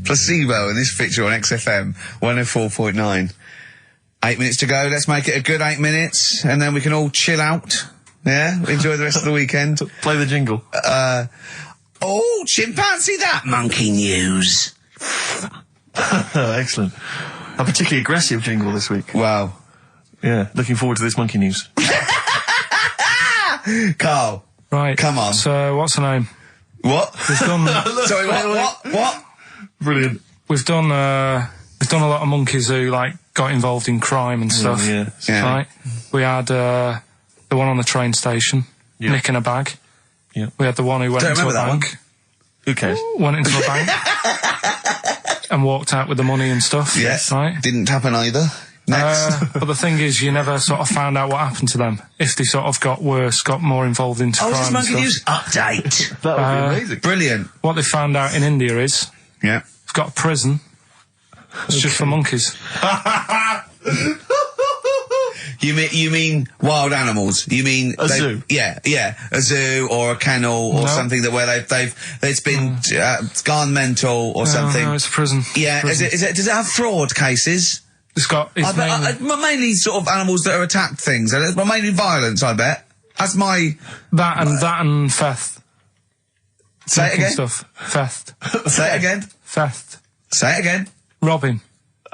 Placebo in this picture on XFM 104.9. 8 minutes to go. Let's make it a good 8 minutes, and then we can all chill out. Yeah, enjoy the rest of the weekend. Play the jingle. Chimpanzee that monkey news. Excellent. A particularly aggressive jingle this week. Wow. Yeah, looking forward to this monkey news. Carl. Right. Come on. So, what's her name? What? We've done. Sorry, what? Brilliant. We've done a lot of monkeys who got involved in crime and stuff. Yeah. Right. We had the one on the train station, nicking a bag. Yeah. We had the one who went into a bank. Who cares? Went into a bank and walked out with the money and stuff. Yes. Right. Didn't happen either. Next. But the thing is, you never sort of found out what happened to them. If they sort of got worse, got more involved into crime this and monkey stuff. news update. That would be amazing. Brilliant. What they found out in India is, Yeah. it's got a prison. It's just for monkeys. You mean wild animals? You mean a zoo? Yeah, a zoo or a kennel or something where it's been gone mental or something. No, it's a prison. Yeah, prison. Does it have fraud cases? It's got. It's mainly sort of animals that are attacked things. Mainly violence, I bet. That's my that and theft. Say it again. Stuff. Theft. Say it again. Theft. Say it again. Robbing.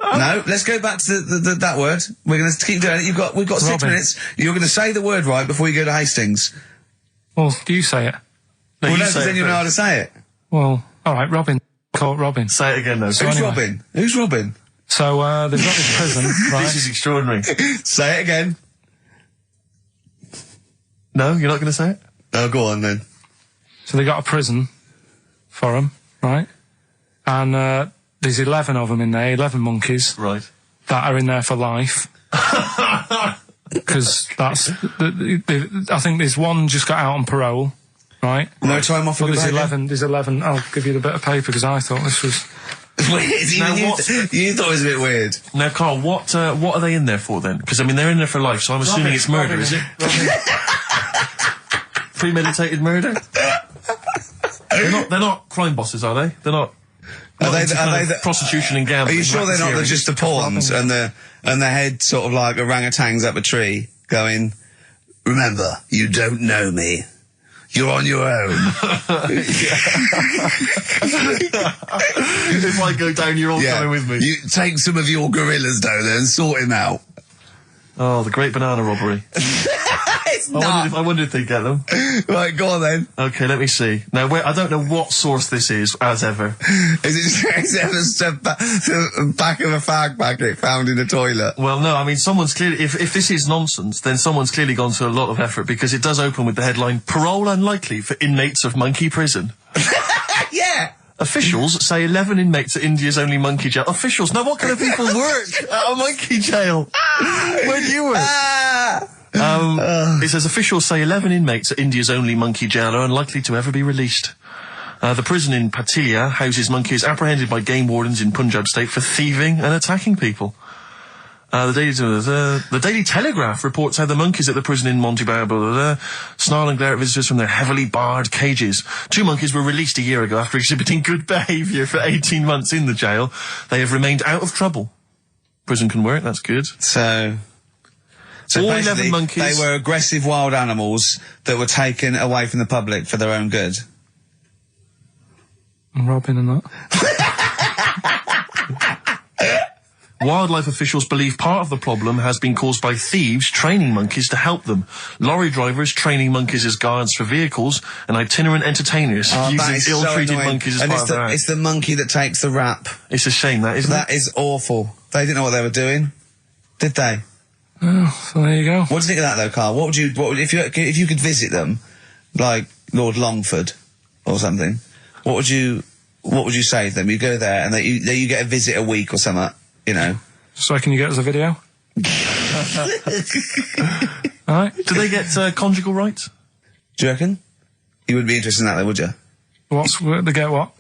No, let's go back to that word. We're going to keep doing it. We've got 6 minutes. You're going to say the word right before you go to Hastings. Well, do you say it? No, because then you know how to say it. Well, all right, Robin. Caught Robin. Say it again, though. So Who's Robin? Who's Robin? So they've got this prison. Right? This is extraordinary. Say it again. No, you're not going to say it? Oh, go on then. So they got a prison for them, right? And there's 11 of them in there, 11 monkeys. Right. That are in there for life. Because that's... I think there's one just got out on parole, right? No time off for there's 11. I'll give you the bit of paper because I thought this was... Weird. You thought it was a bit weird. Now, Carl, what are they in there for then? Because, I mean, they're in there for life, so I'm assuming it's murder, is it? Premeditated murder? They're not crime bosses, are they? They're not... Are they prostitution and gambling? Are you sure they're not just the pawns and the head sort of like orangutans up a tree going, remember, you don't know me. You're on your own. If I go down, you're all coming with me. You take some of your gorillas down there and sort him out. Oh, the great banana robbery. I wondered if they'd get them. Right, go on then. Okay, let me see. Now, I don't know what source this is, as ever. Is it the back of a fag packet found in a toilet? Well, no, I mean, someone's clearly... If this is nonsense, then someone's clearly gone to a lot of effort, because it does open with the headline, "Parole unlikely for inmates of monkey prison." Yeah! Officials say 11 inmates at India's only monkey jail. Officials? Now, what kind of people work at a monkey jail? Where do you work? It says officials say 11 inmates at India's only monkey jail are unlikely to ever be released. The prison in Patiala houses monkeys apprehended by game wardens in Punjab state for thieving and attacking people. The Daily Telegraph reports how the monkeys at the prison in Montebello snarl and glare at visitors from their heavily barred cages. 2 monkeys were released a year ago after exhibiting good behaviour for 18 months in the jail. They have remained out of trouble. Prison can work, that's good. So all 11 monkeys... They were aggressive wild animals that were taken away from the public for their own good. Robin and that. Wildlife officials believe part of the problem has been caused by thieves training monkeys to help them. Lorry drivers training monkeys as guards for vehicles, and itinerant entertainers using ill-treated monkeys as part of their act. It's the monkey that takes the rap. It's a shame, that, isn't it? That is awful. They didn't know what they were doing, did they? Oh, so there you go. What do you think of that, though, Carl? If you could visit them, like Lord Longford or something, what would you say to them? You go there and you get a visit a week or something. You know. So can you get us a video? Alright. Do they get conjugal rights? Do you reckon? You wouldn't be interested in that, though, would you? They get what?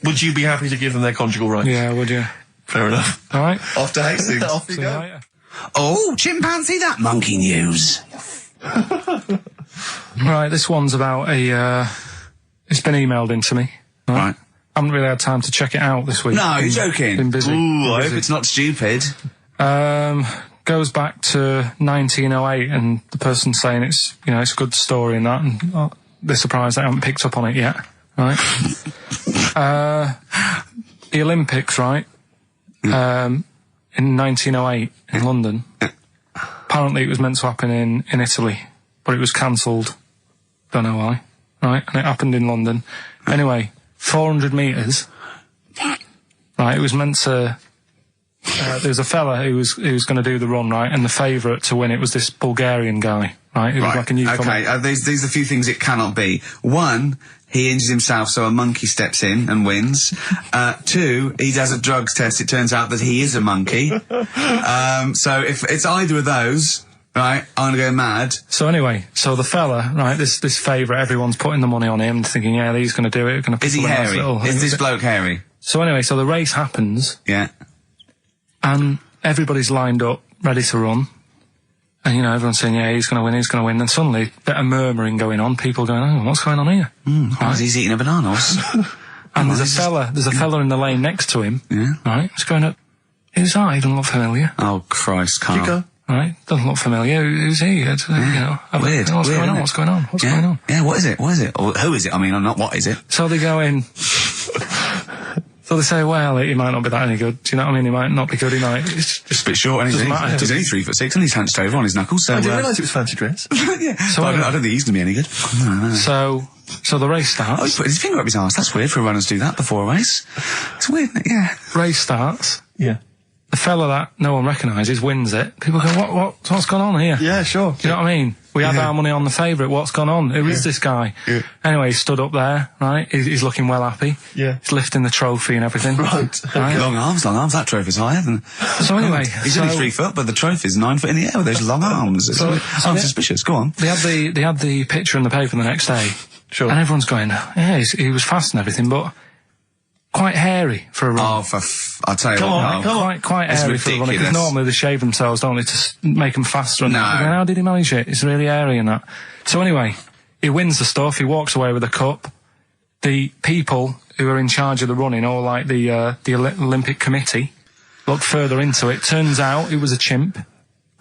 Would you be happy to give them their conjugal rights? Yeah, would you? Fair enough. Alright. Off to Hastings. Off you go. Oh, chimpanzee that monkey news. Right, this one's about a It's been emailed into me. Right. I haven't really had time to check it out this week. No, you're joking. Been busy. Ooh, I hope it's not stupid. Goes back to 1908, and the person's saying it's a good story and that, and they're surprised they haven't picked up on it yet, right? The Olympics, right? In 1908 in London. Apparently it was meant to happen in Italy, but it was cancelled. Don't know why, right? And it happened in London. Anyway, 400 metres. Right, it was meant to... there was a fella who was going to do the run, right, and the favourite to win it was this Bulgarian guy, right? Who was like a newcomer. Okay, these are a few things it cannot be. One, he injures himself, so a monkey steps in and wins. Two, he does a drugs test. It turns out that he is a monkey. So if it's either of those, right, I'm going to go mad. So anyway, so the fella, right, this favourite, everyone's putting the money on him, thinking, yeah, he's going to do it. Is he hairy? Is this bloke hairy? So anyway, so the race happens. Yeah. And everybody's lined up, ready to run. And, everyone's saying, yeah, he's going to win, he's going to win. And suddenly, a bit of murmuring going on, people going, oh, what's going on here? Right. He's eating a banana. And there's a fella in the lane next to him. Yeah. Right? He's going up, who's that? He doesn't look familiar. Oh, Christ, Carl. Right? Doesn't look familiar. Who's he? Weird. What's going on? What's going on? What's going on? Yeah, what is it? What is it? Or who is it? I mean, not what is it? So they go in... So they say, well, he might not be that any good. Do you know what I mean? He might not be good. He might. It's just a bit short, isn't he? He's only 3'6", and he's hunched over on his knuckles. So I didn't realise it was fancy dress. Yeah. So I don't think he's going to be any good. No. So the race starts. Oh, he's put his finger up his arse. That's weird for runners to do that before a race. It's weird, isn't it? Yeah. Race starts. Yeah. The fella that no one recognises wins it. People go, what's gone on here? Yeah, sure. Do you know what I mean? We had our money on the favourite. What's gone on? Who is this guy? Yeah. Anyway, he stood up there, right? He's looking well happy. Yeah. He's lifting the trophy and everything. Right. Long arms. That trophy's higher than... So anyway... He's only 3 foot, but the trophy's 9 foot in the air with those long arms. I'm suspicious. Go on. They had the picture in the paper the next day. Sure. And everyone's going, yeah, he was fast and everything, but... quite hairy for a run. Oh, I'll tell you Come what. on. Quite hairy for a run. Because normally they shave themselves, don't they, to make them faster. And that. How did he manage it? It's really hairy and that. So anyway, he wins the stuff. He walks away with a cup. The people who are in charge of the running, or like the Olympic Committee, look further into it. Turns out it was a chimp.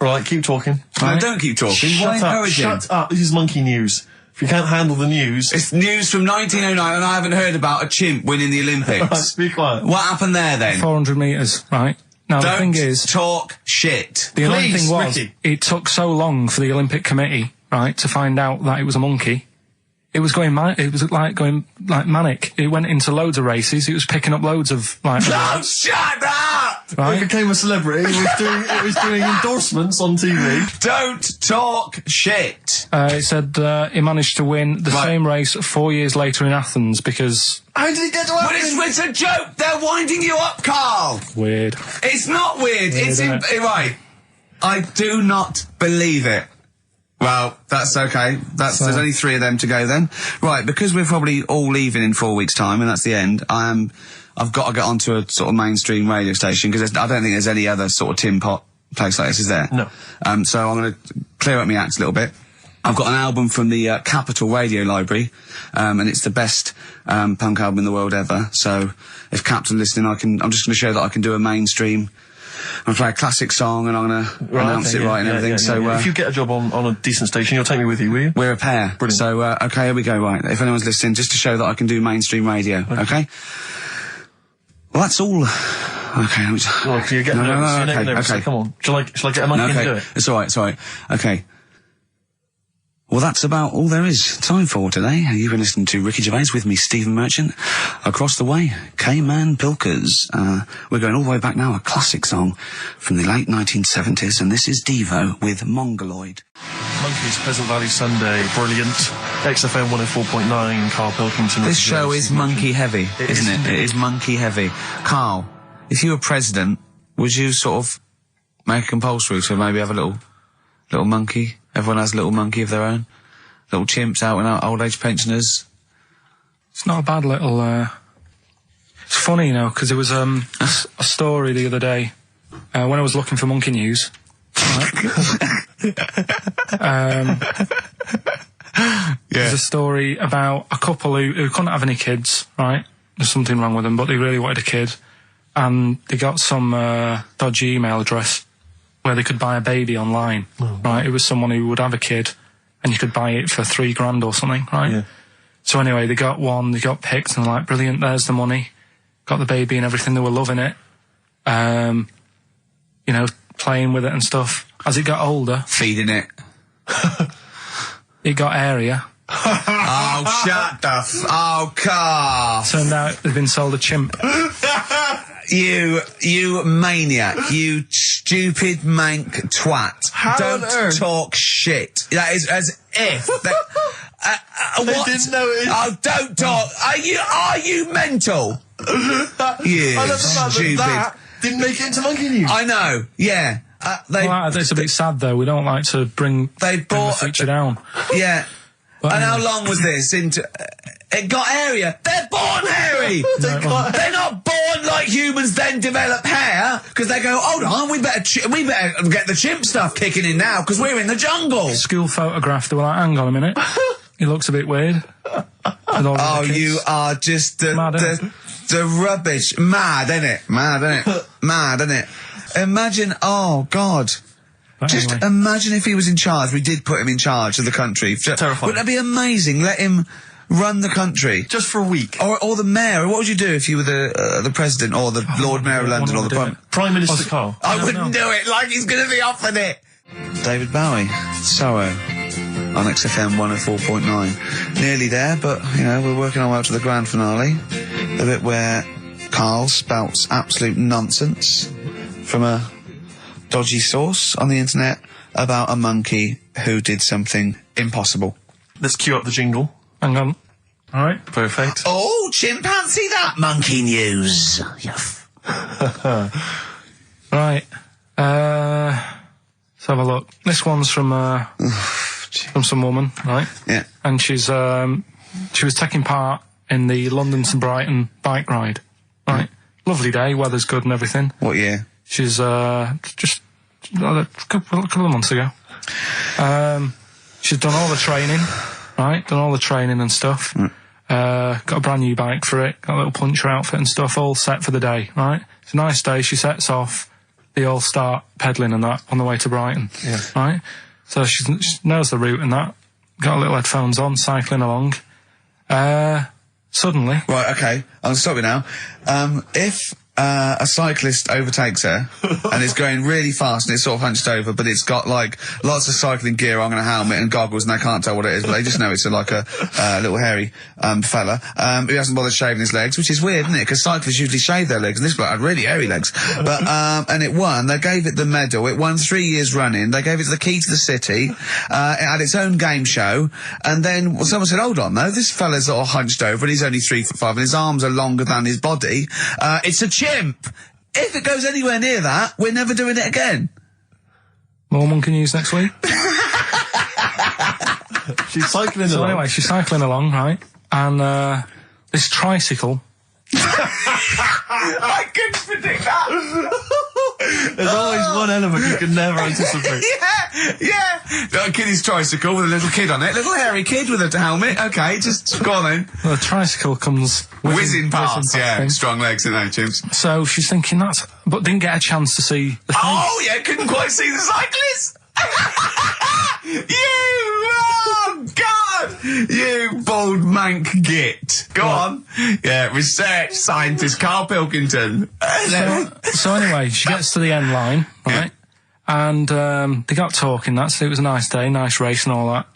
Right, keep talking. No, don't keep talking. Shut up. This is monkey news. If you can't handle the news... It's news from 1909 and I haven't heard about a chimp winning the Olympics. Right, be quiet. What happened there then? 400 metres, right? Now the thing is... talk shit. The only thing was, Ricky. it took so long for the Olympic Committee, right, to find out that it was a monkey. It was going manic. It went into loads of races. It was picking up loads of, like... Oh, shut up! Right? It became a celebrity. It was doing endorsements on TV. Don't talk shit. It said he managed to win the same race 4 years later in Athens because... How did he get to Athens? But it's a joke. They're winding you up, Carl. Weird. It's not weird. Right. I do not believe it. Well, that's okay. There's only 3 of them to go then. Right, because we're probably all leaving in 4 weeks' time, and that's the end, I've got to get onto a sort of mainstream radio station, because I don't think there's any other sort of tin pot place like this, is there? No. So I'm going to clear up my act a little bit. I've got an album from the Capital Radio Library, and it's the best punk album in the world ever. So if Captain listening, I'm just going to show that I can do a mainstream. I'm going to play a classic song and I'm going to announce it right and everything. So if you get a job on a decent station, you'll take me with you, will you? We're a pair. Brilliant. So, okay, here we go, right. If anyone's listening, just to show that I can do mainstream radio, okay? Well, that's all. Okay. Well, you're getting nervous. Okay. Come on. Shall I get a monkey and do it? It's alright. Okay. Well, that's about all there is time for today. You've been listening to Ricky Gervais with me, Stephen Merchant. Across the way, K-Man Pilkers. We're going all the way back now, a classic song from the late 1970s, and this is Devo with Mongoloid. Monkeys, Pleasant Valley Sunday, brilliant. XFM 104.9, Karl Pilkington. This show is monkey heavy, isn't it? It is monkey heavy. Carl, if you were president, would you sort of make it compulsory to maybe have a little monkey? Everyone has a little monkey of their own. Little chimps out and out, old age pensioners. It's not a bad little, it's funny, because there was, a story the other day, when I was looking for monkey news. Right? There's a story about a couple who couldn't have any kids, right? There's something wrong with them, but they really wanted a kid. And they got some dodgy email address where they could buy a baby online, right? It was someone who would have a kid, and you could buy it for $3,000 or something, right? Yeah. So anyway, they got one, they got picked, and they're like, brilliant, there's the money. Got the baby and everything, they were loving it. You know, playing with it and stuff. As it got older... Feeding it. It got airier. Oh, shut the oh, Carl. Turned out they'd been sold a chimp. You maniac. You stupid mank twat. How Don't on earth? talk shit. That is as if... They what? didn't know it. Oh, don't talk. Are you mental? You I love the fact stupid. that didn't make it into Monkey News. I know, yeah. It's a bit sad though. We don't like to bring the feature down. Yeah. But and anyway. how long was this into... It got hairier. They're born hairy. They're not born like humans then develop hair, because they go, hold on, we better get the chimp stuff kicking in now, because we're in the jungle. School photograph, they were like, hang on a minute. He looks a bit weird. Oh, you are just the rubbish. Mad, innit? Mad, innit? Mad, innit? Imagine, oh, God. But Just anyway. imagine if he was in charge. We did put him in charge of the country. Terrifying. Wouldn't that be amazing? Let him run the country. Just for a week. Or the mayor. What would you do if you were the president or the Lord Mayor of London or the Prime Minister Carl. I wouldn't do it like he's going to be offered it. David Bowie, Soho, on XFM 104.9. Nearly there, but, you know, we're working our way up to the grand finale. The bit where Carl spouts absolute nonsense from a dodgy source on the internet about a monkey who did something impossible. Let's cue up the jingle. Hang on. All right. Perfect. Oh, chimpanzee that monkey news. Right. Let's have a look. This one's from some woman, right? Yeah. And she was taking part in the London to Brighton bike ride, right? Lovely day, weather's good and everything. What year? She's just a couple of months ago. She's done all the training, right? Done all the training and stuff. Got a brand new bike for it. Got a little puncher outfit and stuff, all set for the day, right? It's a nice day. She sets off. They all start pedalling and that on the way to Brighton, right? So she knows the route and that. Got a little headphones on, cycling along. Suddenly... Right, okay, I'll stop you now. If a cyclist overtakes her and is going really fast and it's sort of hunched over, but it's got like lots of cycling gear on and a helmet and goggles, and they can't tell what it is, but they just know it's like a little hairy fella who hasn't bothered shaving his legs, which is weird, isn't it? Because cyclists usually shave their legs, and this bloke had really hairy legs. But and it won. They gave it the medal. It won 3 years running. They gave it the key to the city. It had its own game show, and then someone said, "Hold on, though, this fella's all hunched over, and he's only 3'5", and his arms are longer than his body. It's a chimp. If it goes anywhere near that, we're never doing it again." More monkey news next week. She's cycling along. Anyway, she's cycling along, right? And this tricycle... I couldn't predict that. There's always one element you can never anticipate. Yeah. Got a kiddie's tricycle with a little kid on it. Little hairy kid with a helmet. Okay, just go on then. The tricycle comes... Whizzing past, yeah. thing. Strong legs, isn't they, chimps? So she's thinking that's... But didn't get a chance to see the thing. Oh, yeah, couldn't quite see the cyclist. Oh, God! You bald mank git. Go on. Yeah, research scientist Karl Pilkington. So anyway, she gets to the end line, right? And they got talking, it was a nice day, nice race and all that.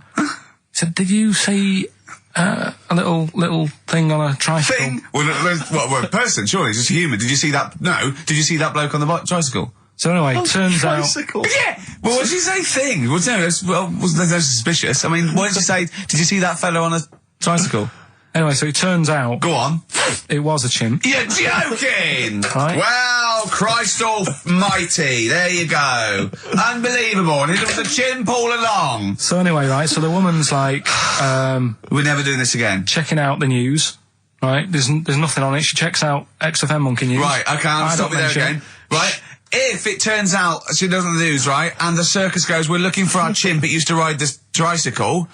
So did you see a little thing on a tricycle? Thing? Well, a person, surely, just a human. Did you see that? No. Did you see that bloke on the tricycle? So anyway, turns out... Tricycle. Yeah! Well, what did you say thing? Well, no, there's no suspicious. I mean, what did you say? Did you see that fellow on a tricycle? Anyway, so it turns out... Go on. It was a chimp. You're joking! Right. Well, Christ almighty, there you go. Unbelievable, and it was a chimp all along. So anyway, right, so the woman's like... We're never doing this again. Checking out the news, right? There's nothing on it. She checks out XFM Monkey News. Right, okay, I'll stop you there again. Right. If it turns out she does on the news, right, and the circus goes, we're looking for our chimp, it used to ride this tricycle,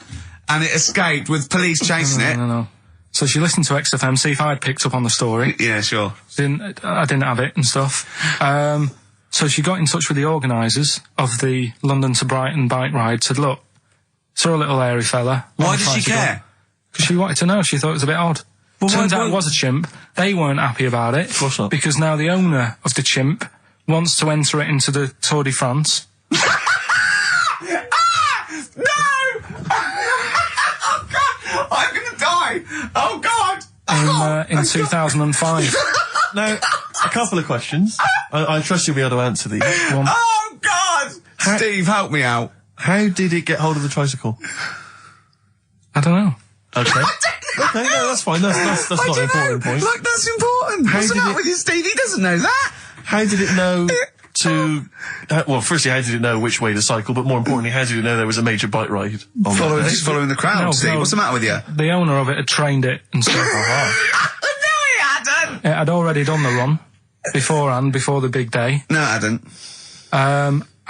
and it escaped with police chasing it. No. So she listened to XFM, see if I'd picked up on the story. Yeah, sure. I didn't have it and stuff. So she got in touch with the organisers of the London to Brighton bike ride, said, look, saw a little hairy fella. Why did she care? Because she wanted to know. She thought it was a bit odd. Well, Turns out it was a chimp. They weren't happy about it. Of course not. Because now the owner of the chimp wants to enter it into the Tour de France. No! Oh, God! I'm gonna die! Oh, God! In 2005. Now, a couple of questions. I trust you'll be able to answer these. One, Oh, God! Steve, help me out. how did it get hold of the tricycle? I don't know. Okay. Okay, no, that's fine. That's not an important point. Look, that's important. How What's the did matter it- with you, Steve? He doesn't know that. How did it know to... well, firstly, how did it know which way to cycle? But more importantly, how did it know there was a major bike ride on that day? Just following the crowd, No, Steve. no. What's the matter with you? The owner of it had trained it and stuff. No, he hadn't. It had already done the run beforehand, before the big day. No, it hadn't.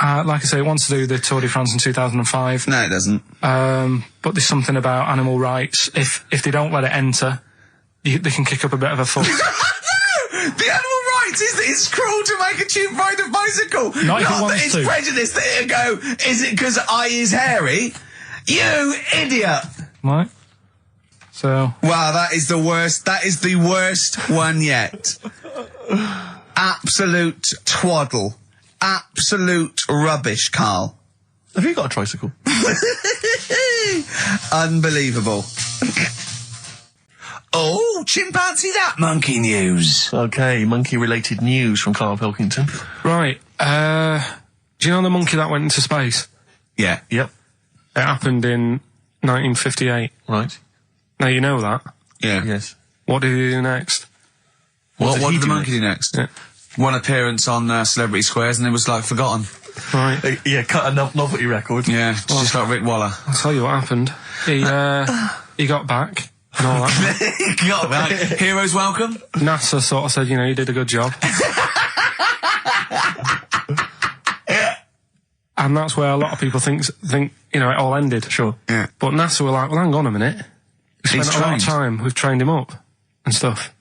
Like I say, it wants to do the Tour de France in 2005. No, it doesn't. But there's something about animal rights. If they don't let it enter, they can kick up a bit of a fuss. No! The animal rights is that it's cruel to make a chimp ride a bicycle. Not if it that wants it's to. prejudice that it'll go, is it because I is hairy? You idiot! Right? So, Wow, that is the worst. That is the worst one yet. Absolute twaddle. Absolute rubbish, Carl. Have you got a tricycle? Unbelievable. Oh, chimpanzee that monkey news. Okay, monkey-related news from Karl Pilkington. right. Do you know the monkey that went into space? Yeah. Yep. It happened in 1958. Right. Now you know that. Yeah. Yes. What did he do next? What he did the do monkey do next? Yeah. One appearance on Celebrity Squares and it was like forgotten. Right. Yeah, cut a novelty record. Yeah, just like Rick Waller. I'll tell you what happened. He got back and all that. Got that. Heroes welcome. NASA sort of said, you know, you did a good job. And that's where a lot of people think, you know, it all ended. Sure. Yeah. But NASA were like, well, hang on a minute. We He's spent a lot of trained. time, we've trained him up and stuff.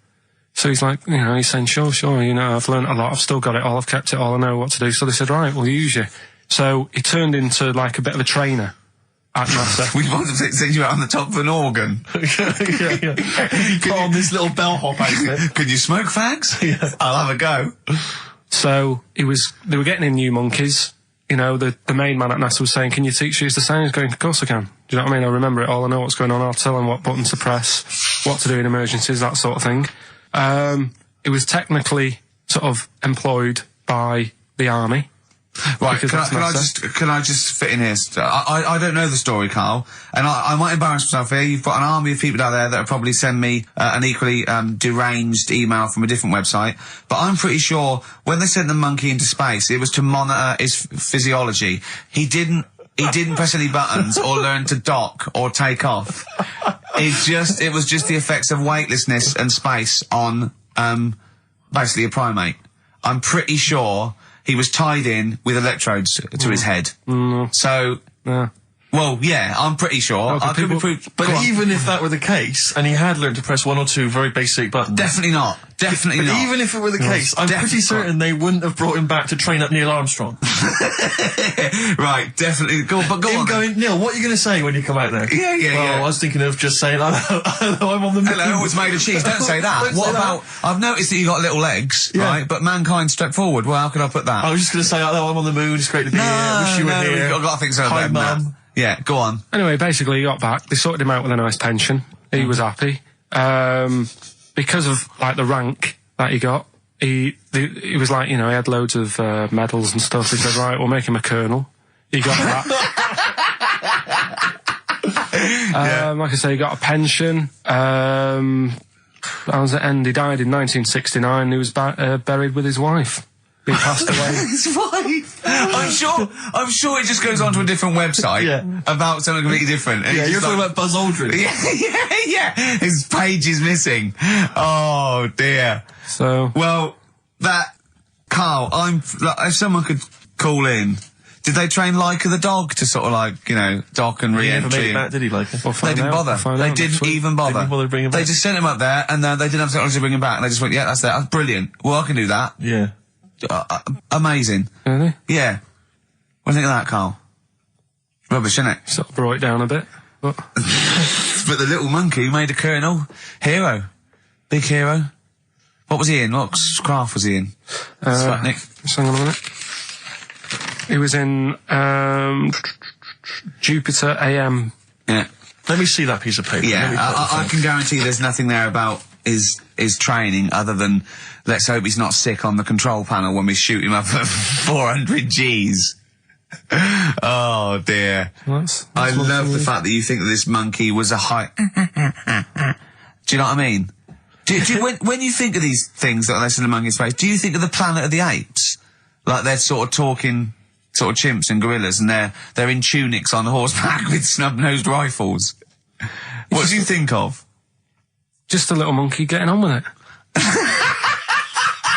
So he's like, you know, he's saying, sure, you know, I've learned a lot, I've still got it all, I've kept it all, I know what to do. So they said, right, we'll use you. So he turned into like a bit of a trainer at NASA. We want to send you out on the top of an organ. yeah. Put on this little bellhop outfit. Could you smoke fags? Yeah. I'll have a go. So they were getting in new monkeys. You know, the main man at NASA was saying, can you teach these the sound? He's going, of course I can. Do you know what I mean? I remember it all, I know what's going on, I'll tell them what buttons to press, what to do in emergencies, that sort of thing. It was technically sort of employed by the army. Right, Because that's can I just fit in here? I don't know the story, Carl, and I might embarrass myself here. You've got an army of people out there that will probably send me an equally deranged email from a different website, but I'm pretty sure when they sent the monkey into space, it was to monitor his physiology. He didn't press any buttons or learn to dock or take off. It was just the effects of weightlessness and space on basically a primate. I'm pretty sure he was tied in with electrodes to his head. So, Yeah. well, yeah, I'm pretty sure. Okay, I could be proved. But even if that were the case, and he had learned to press one or two very basic buttons... Definitely not. Definitely But not. even if it were the case, I'm Definitely pretty certain they wouldn't have brought him back to train up Neil Armstrong. Right, definitely. Go on, but go Him on. then. going, Neil, what are you going to say when you come out there? Yeah, Well, I was thinking of just saying, hello, I'm on the moon. Hello, it's made of cheese. Don't say that. Don't What say about... I've noticed that you got little legs, Yeah. right? But mankind stepped forward. Well, how could I put that? I was just going to say, hello, I'm on the moon, it's great to be here, wish you were here. I've got to think so Hi, better than that. Mum. Yeah, go on. Anyway, basically he got back. They sorted him out with a nice pension. He was happy. Because of, like, the rank that he got, he was like, you know, he had loads of medals and stuff. He said, right, we'll make him a colonel. He got that. Like I say, he got a pension. That was the end. He died in 1969. He was buried with his wife. He passed away. His wife. I'm sure it just goes on to a different website about something completely different. And Yeah, it's you're just talking like- about Buzz Aldrin. Yeah. His page is missing. Oh dear. So, Well, Carl, if someone could call in Did they train Leica the dog to sort of like, you know, dock and He never made re-entry? it back, did he, Leica? They didn't bother. They didn't even bother. Didn't bother to bring him They back. just sent him up there, and they didn't have technology to bring him back. And they just went, yeah, that's that. That's brilliant. Well, I can do that. Yeah. Amazing. Really? Yeah. What do you think of that, Carl? Rubbish, isn't it? Sort of brought it down a bit. But But the little monkey made a colonel. Hero. Big hero. What was he in? What craft was he in? Sputnik. just hang on a minute. He was in Jupiter AM. Yeah. Let me see that piece of paper. Let me Yeah, put this I on. can guarantee there's nothing there about his training other than let's hope he's not sick on the control panel when we shoot him up at 400 Gs. Oh dear. I love the fact that you think that this monkey was a high... Do you know what I mean? Do you, when you think of these things that are less in the monkey's face, do you think of the Planet of the Apes? Like they're sort of talking sort of chimps and gorillas and they're in tunics on horseback with snub-nosed rifles. What do you think of? Just a little monkey getting on with it.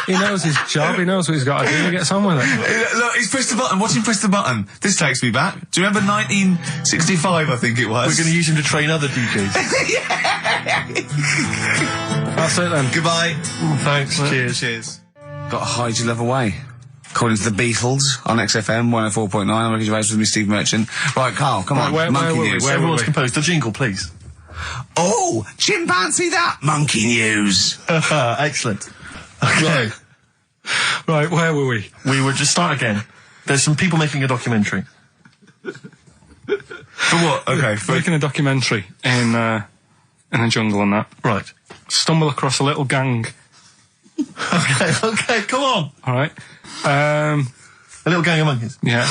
He knows his job, he knows what he's got to do, he gets on with it. Look, he's pressed the button. Watch him press the button. This takes me back. Do you remember 1965, I think it was? We're going to use him to train other DJs. That's it then. Goodbye. Thanks. Cheers. Cheers. Got to hide your love away. According to the Beatles on XFM 104.9. I'm Ricky Gervais with me, Steve Merchant. Right, Carl, come on. where monkey were we? news. Everyone's composed. The jingle, please. Oh, chimpanzee that monkey news. Excellent. Okay. Right, where were we? We would just start again. There's some people making a documentary. For what? Okay. Making a documentary in the jungle and that. Right. Stumble across a little gang. Okay, come on. All right. A little gang of monkeys. Yeah.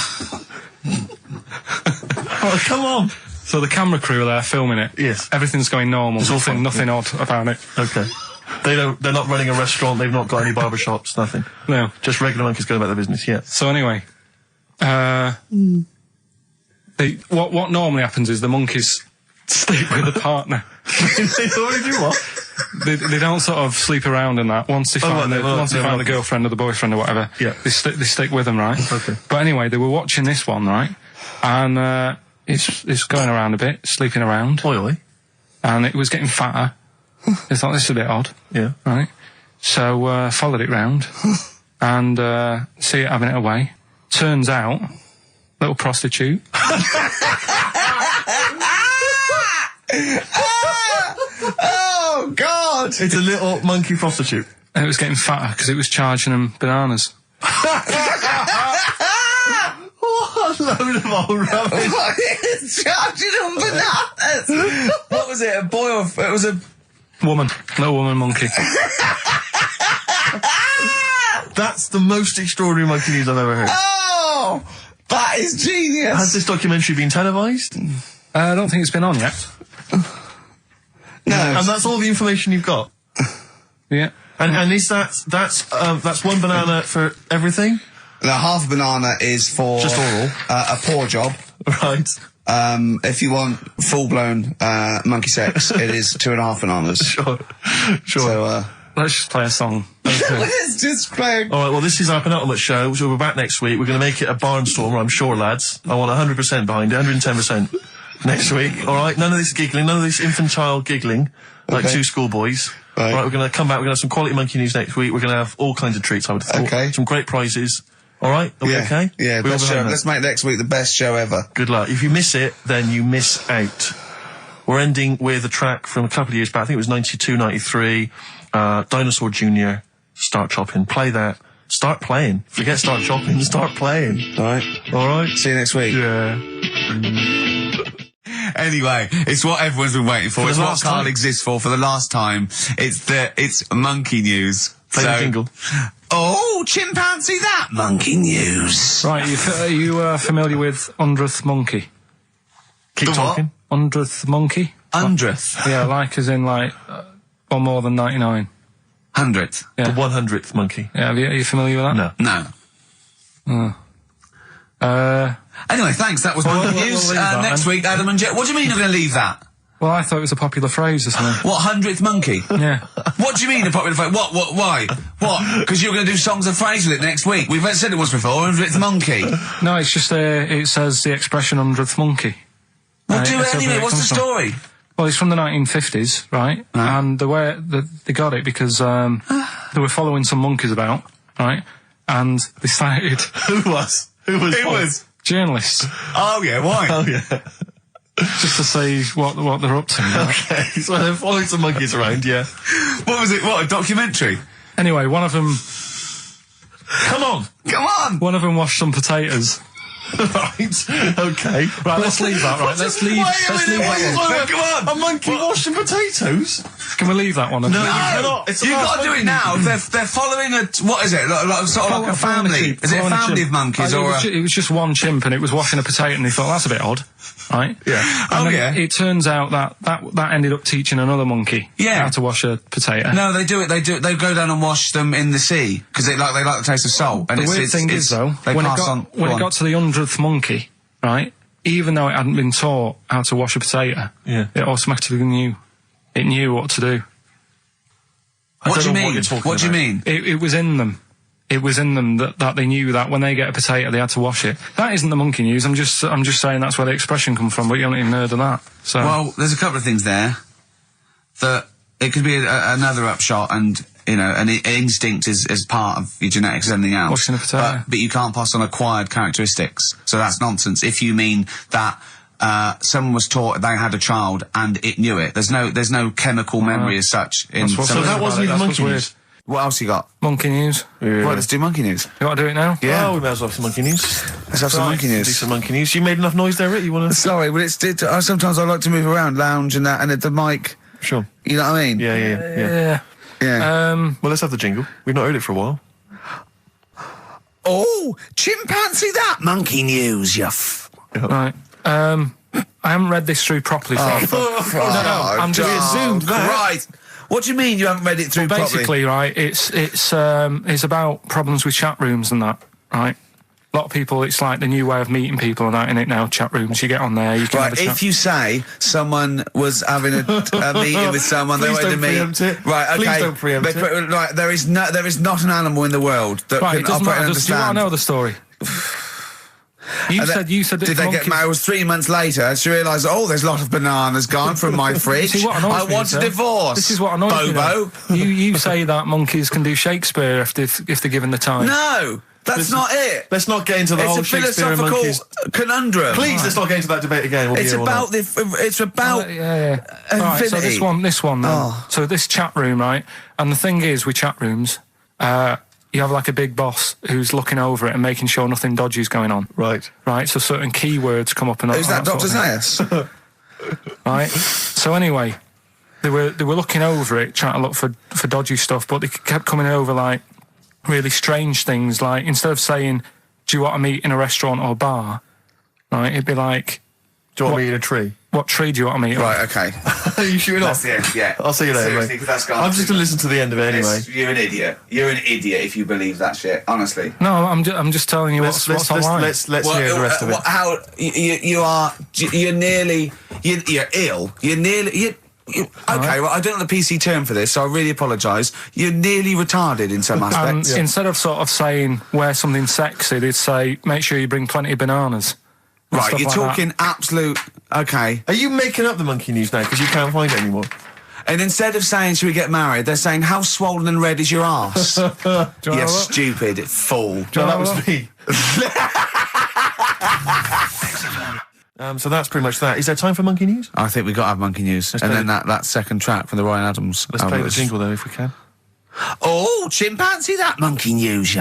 Oh, come on. So the camera crew are there filming it. Yes. Everything's going normal. It's all fine. Nothing odd about it. Okay. They're not running a restaurant, they've not got any barbershops, nothing. No. Just regular monkeys going about their business, yeah. So anyway, what normally happens is the monkeys sleep with the partner. They already do what? They don't sort of sleep around and that. Once they find the girlfriend or the boyfriend or whatever, Yeah. they stick with them, right? Okay. But anyway, they were watching this one, right? And it's going around a bit, sleeping around, Oily. and it was getting fatter. They thought this is a bit odd, Yeah. right? So followed it round and see it having it away. Turns out, little prostitute. Oh, God! It's a little monkey prostitute. And it was getting fatter because it was charging them bananas. What a load of old rubbish. Charging them bananas! What was it, a boy or... It was a... Woman. Little woman monkey. That's the most extraordinary monkey news I've ever heard. Oh! That is genius! Has this documentary been televised? I don't think it's been on yet. No. And that's all the information you've got? Yeah. And is that's one banana for everything? Now, half a banana is for... Just oral. A poor job. Right. If you want full-blown monkey sex, it is 2.5 bananas. Sure. So, Let's just play a song. let's just play... All right, well, this is our penultimate show, so we're back next week. We're going to make it a barnstormer, I'm sure, lads. I want 100% behind it, 110% next week. All right, none of this giggling, none of this infantile giggling, like Okay. two schoolboys. Right. All right, we're going to come back, we're going to have some quality monkey news next week. We're going to have all kinds of treats, I would have thought. Okay. Some great prizes. All right, are we okay? Yeah, We all best show. behind that? Let's make next week the best show ever. Good luck. If you miss it, then you miss out. We're ending with a track from a couple of years back. I think it was 92, 93. Dinosaur Jr. Start Chopping. Play that. Start playing. Forget Start Chopping. Start playing. All right. All right? See you next week. Yeah. Anyway, it's what everyone's been waiting for. For the It's what last Carl time. exists for the last time. It's monkey news. Play the jingle. Oh, chimpanzee that monkey news. Right, are you familiar with 100th monkey? Keep The what? talking. 100th monkey? 100th. Yeah, like as in like, one more than 99. 100th. Yeah. The 100th monkey. Yeah, are you familiar with that? No. No. Oh. Anyway, thanks. That was monkey news. we'll leave that Next then. week, Adam and Jet. What do you mean you're going to leave that? Well, I thought it was a popular phrase or something. What, 100th monkey? Yeah. What do you mean a popular phrase? What, why? What? Because you're going to do songs of phrase with it next week. We've said it once before, 100th monkey. No, it's just, it says the expression 100th monkey. Well, do it anyway, what's the story? Well, it's from the 1950s, right? And the way they got it because they were following some monkeys about, right? And they started... Who was? Journalists. Oh, yeah, why? Oh, yeah. Just to see what they're up to. Right? Okay, so they're following some monkeys around, yeah. What was it? What, a documentary? Anyway, one of them... Come on! One of them washed some potatoes. Right, okay. Right, let's leave that, right? Let's leave that one. Come on! A monkey washing potatoes? Can we leave that one? No, you cannot. You've got to do it now. They're following a... What is it? Sort of like a family? Is it a family of monkeys or it was just one chimp and it was washing a potato and they thought, that's a bit odd, right? Yeah. And then it turns out that ended up teaching another monkey how to wash a potato. No, they do it. They go down and wash them in the sea because they like the taste of salt. And the weird thing is though, when it got to the 100th monkey, right? Even though it hadn't been taught how to wash a potato, it automatically knew. It knew what to do. What do you mean? What do you mean? It was in them. It was in them that they knew that when they get a potato, they had to wash it. That isn't the monkey news. I'm just saying that's where the expression comes from. But you haven't even heard of that. So well, there's a couple of things there that it could be another upshot, and you know, an instinct is part of your genetics as anything else. Washing a potato. But you can't pass on acquired characteristics. So that's nonsense. If you mean that. Someone was taught they had a child and it knew it. There's no chemical memory as such. So that wasn't even monkey news. What else you got? Monkey news. Yeah. Right, let's do monkey news. You want to do it now? Yeah. Oh, we might as well have some monkey news. Let's have some monkey news. Do some monkey news. You made enough noise there, Rick? You want to? Sorry, but sometimes I like to move around, lounge and that, and at the mic. Sure. You know what I mean? Yeah. Well, let's have the jingle. We've not heard it for a while. Oh, chimpanzee that monkey news, Right. I haven't read this through properly. I'm just zoomed. Right. What do you mean you haven't read it through properly? Basically, right, it's about problems with chat rooms and that, right? A lot of people, it's like the new way of meeting people and that in it now, chat rooms. You get on there, you can have a chat. If you say someone was having a meeting with someone, they wanted to meet. Right, okay. Please don't preempt it. Right, there is not an animal in the world that can operate and understand. Do you want to know the story? You said did they get married? It was 3 months later. She realised, there's a lot of bananas gone from my fridge. I want a divorce. This is what annoys me. Bobo. You say that monkeys can do Shakespeare if they're given the time. No. That's not it. Let's not get into the whole Shakespeare and monkeys. It's a philosophical conundrum. Please, let's not get into that debate again. It's about Right, so this one then. So this chat room, right? And the thing is, with chat rooms, you have like a big boss who's looking over it and making sure nothing dodgy is going on. Right. Right, so certain keywords come up and who's that, Dr. Zayas? Right. So anyway, they were looking over it, trying to look for dodgy stuff, but they kept coming over like really strange things. Like instead of saying, "Do you want to meet in a restaurant or bar?" Right, it'd be like, "Do you want to meet in a tree?" What tree do you want to meet? Right, okay. Are you sure That's the end, yeah. I'll see you later, Seriously, mate. that's gone. I'm just going to listen to the end of it anyway. You're an idiot. You're an idiot if you believe that shit, honestly. No, I'm just telling you what's online. Let's hear the rest of it. You're ill. Okay, well, I don't know the PC term for this, so I really apologise. You're nearly retarded in some aspects. Instead of sort of saying, wear something sexy, they'd say, make sure you bring plenty of bananas. Right, you're talking absolute... Okay. Are you making up the monkey news now because you can't find it anymore? And instead of saying, should we get married, they're saying, how swollen and red is your arse? You stupid fool. That was me. So that's pretty much that. Is there time for monkey news? I think we've got to have monkey news. And then that second track from the Ryan Adams. Let's play the jingle, though, if we can. Oh, chimpanzee that monkey news,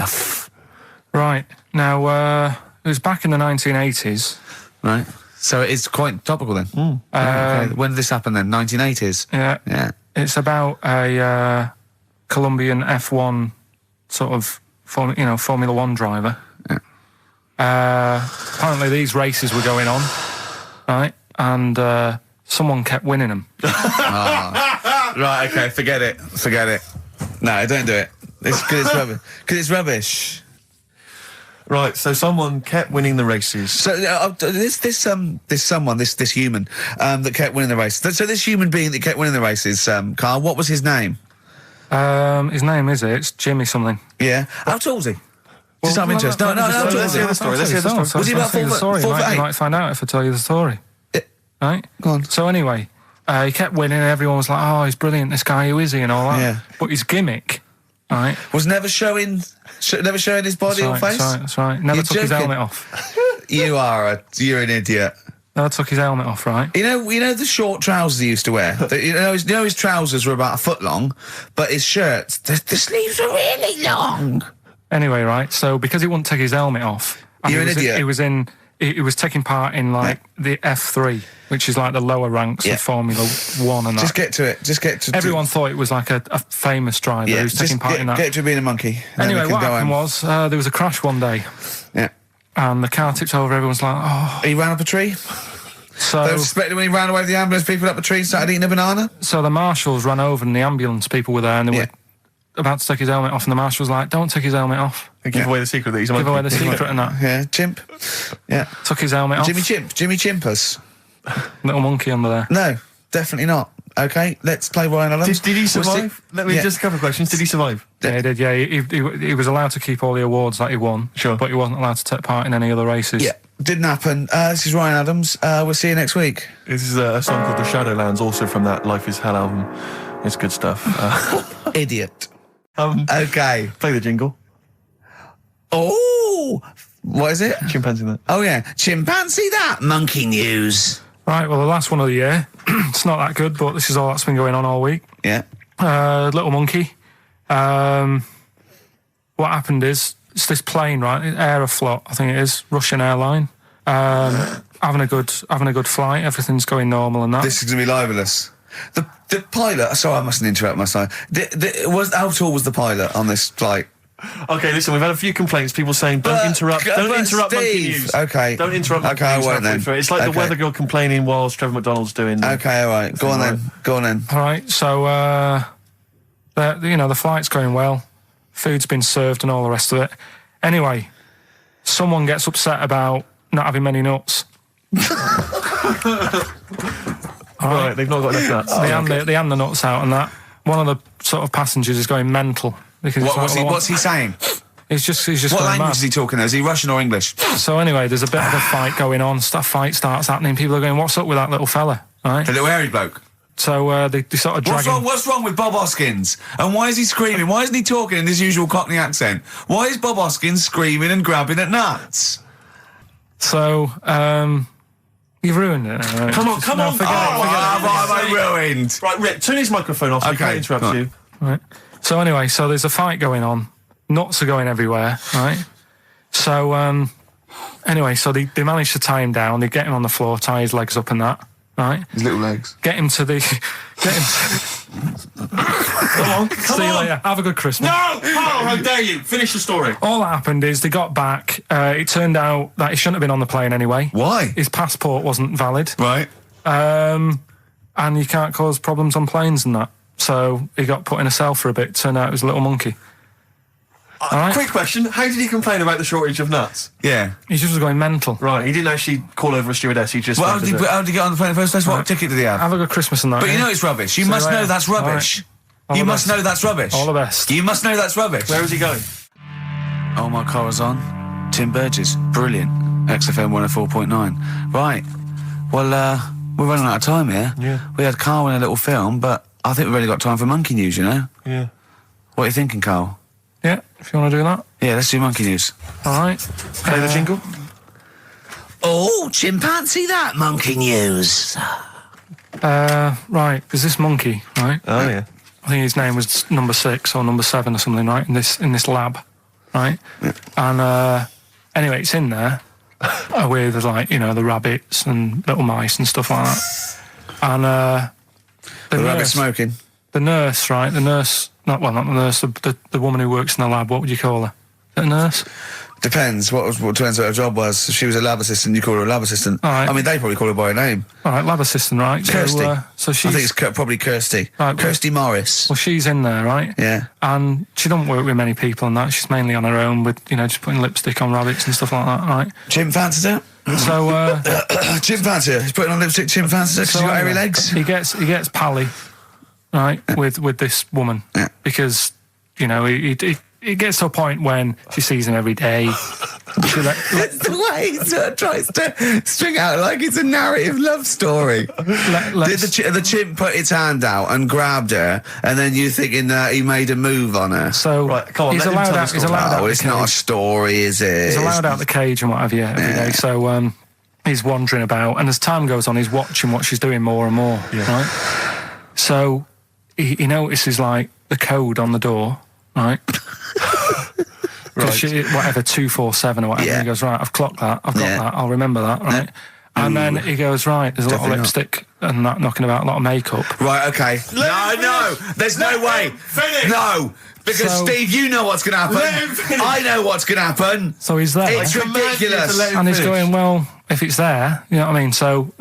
Right. Now, it was back in the 1980s. Right. So it is quite topical then. Okay. When did this happen then? 1980s? Yeah. It's about a Colombian F1 sort of, Formula One driver. Yeah. Apparently these races were going on, right? And someone kept winning them. Right, okay, forget it. No, don't do it. It's because it's rubbish. Right, so someone kept winning the races. So this human that kept winning the race. So this human being that kept winning the races, Carl, what was his name? His name it's Jimmy something. Yeah. How tall was he? Just out of interest. No, how tall was he? Let's hear the story. Was he about 4 foot 8? You might find out if I tell you the story. Right? Go on. So anyway, he kept winning and everyone was like, oh, he's brilliant, this guy, who is he, and all that. Yeah. But his gimmick, right? Was never showing his body or face? That's right. Never You're took his joking. helmet off. You're an idiot. Never took his helmet off, right? You know the short trousers he used to wear? His trousers were about a foot long, but his shirts, the sleeves were really long. Anyway, right, so because he wouldn't take his helmet off... You're an idiot. He was taking part in, the F3, which is like the lower ranks of Formula 1 and that. Just get to it. Everyone thought it was like a famous driver who was taking part in that. Get to being a monkey. Anyway, what happened was, there was a crash one day. Yeah. And the car tipped over, everyone's like, oh... He ran up a tree? So... They were suspecting when he ran away with the ambulance people up a tree and started eating a banana? So the marshals ran over and the ambulance people were there and they were about to take his helmet off and the marshal was like, don't take his helmet off. Give away the secret that he's a monkey. Give away the secret and that. Yeah, chimp. Yeah. Took his helmet off. Jimmy Chimpus. Little monkey under there. No, definitely not. Okay, let's play Ryan Adams. Did he survive? Let me just a couple of questions. Did he survive? Yeah, he did, yeah. He was allowed to keep all the awards that he won. Sure. But he wasn't allowed to take part in any other races. Yeah, didn't happen. This is Ryan Adams. We'll see you next week. This is a song called The Shadowlands, also from that Life is Hell album. It's good stuff. Idiot. Okay. Play the jingle. Oh, what is it? Chimpanzee that. Oh yeah, chimpanzee that. Monkey news. Right, well, the last one of the year. It's not that good, but this is all that's been going on all week. Yeah. Little monkey. What happened is, it's this plane, right? Aeroflot, I think it is, Russian airline. Having a good flight. Everything's going normal and that. This is gonna be libelous. The pilot. Sorry, I mustn't interrupt my side. How tall was the pilot on this flight? Okay, listen, we've had a few complaints. People saying, don't interrupt monkey news. Okay. Don't interrupt monkey I news. won't then. It's like the weather girl complaining whilst Trevor McDonald's doing... Okay, all right. Go on then. All right, so, the flight's going well. Food's been served and all the rest of it. Anyway, someone gets upset about not having many nuts. Right, they've not got enough nuts. They hand the nuts out and that. One of the sort of passengers is going mental. What's he saying? He's just What going language mad. is he talking? Is he Russian or English? So anyway, there's a bit of a fight going on. Fight starts happening. People are going, "What's up with that little fella?" Right? The little hairy bloke. So they sort of drag him. What's wrong with Bob Hoskins? And why is he screaming? Why isn't he talking in his usual Cockney accent? Why is Bob Hoskins screaming and grabbing at nuts? So you've ruined it. Come on. Forget it. Have I ruined? Right, Rick, turn his microphone off so we can't interrupt you. Right. So anyway, there's a fight going on. Nuts are going everywhere, right? So anyway, they manage to tie him down. They get him on the floor, tie his legs up and that, right? His little legs. Get him to... Come See you later. Have a good Christmas. No! Carl, how dare you? Finish the story. All that happened is they got back. It turned out that he shouldn't have been on the plane anyway. Why? His passport wasn't valid. Right. And you can't cause problems on planes and that. So he got put in a cell for a bit. Turned out it was a little monkey. Right. Quick question, how did he complain about the shortage of nuts? Yeah. He just was going mental. Right, he didn't actually call over a stewardess, he just... Well, how did he get on the plane in the first place? What ticket did he have? Have a good Christmas and that. But you know it's rubbish. You must know that's rubbish. You must know that's rubbish. All the best. You must know that's rubbish. Where is he going? Oh, my car is on. Tim Burgess. Brilliant. XFM 104.9. Right. Well, we're running out of time here. Yeah. We had Carl in a little film, but I think we've really got time for monkey news, you know? Yeah. What are you thinking, Carl? Yeah, if you want to do that. Yeah, let's do monkey news. All right. Play the jingle. Oh, chimpanzee that monkey news. Right, there's this monkey, right? Oh, yeah. I think his name was number 6 or number 7 or something, right? In this lab, right? Yeah. And anyway, it's in there with the rabbits and little mice and stuff like that. And The rabbit smoking. The nurse, right? The nurse, not the nurse, the woman who works in the lab. What would you call her? A nurse? Depends. What depends what her job was. If she was a lab assistant, you call her a lab assistant. All right. I mean, they probably call her by her name. All right, lab assistant, right? Kirsty. So she's... I think it's probably Kirsty. Right, Kirsty Morris. Well, she's in there, right? Yeah. And she don't work with many people and that. She's mainly on her own with, just putting lipstick on rabbits and stuff like that, right? Jim fancies her. So, Jim fancies her. He's putting on lipstick. Jim fancies her because she's got hairy legs. He gets pally, right, with this woman. Yeah. Because, it gets to a point when she sees him every day. It's the way he sort of tries to string out like it's a narrative love story. Did the chimp put its hand out and grabbed her, and then you thinking that he made a move on her? So right, come on, he's allowed out. He's allowed out. It's not a story, is it? He's allowed out the cage and what have you every day. So he's wandering about, and as time goes on, he's watching what she's doing more and more. Yeah. Right. So he notices like the code on the door. Right. Right. Whatever, 247 or whatever. Yeah. He goes, right, I've clocked that. I've got that. I'll remember that. Right. Yeah. And then he goes, right, there's a lot of lipstick and that knocking about, a lot of makeup. Right, okay. No, there's no way. Finish. No. Because, Steve, you know what's going to happen. I know what's going to happen. So he's there. It's ridiculous. And he's going, well, if it's there, you know what I mean? So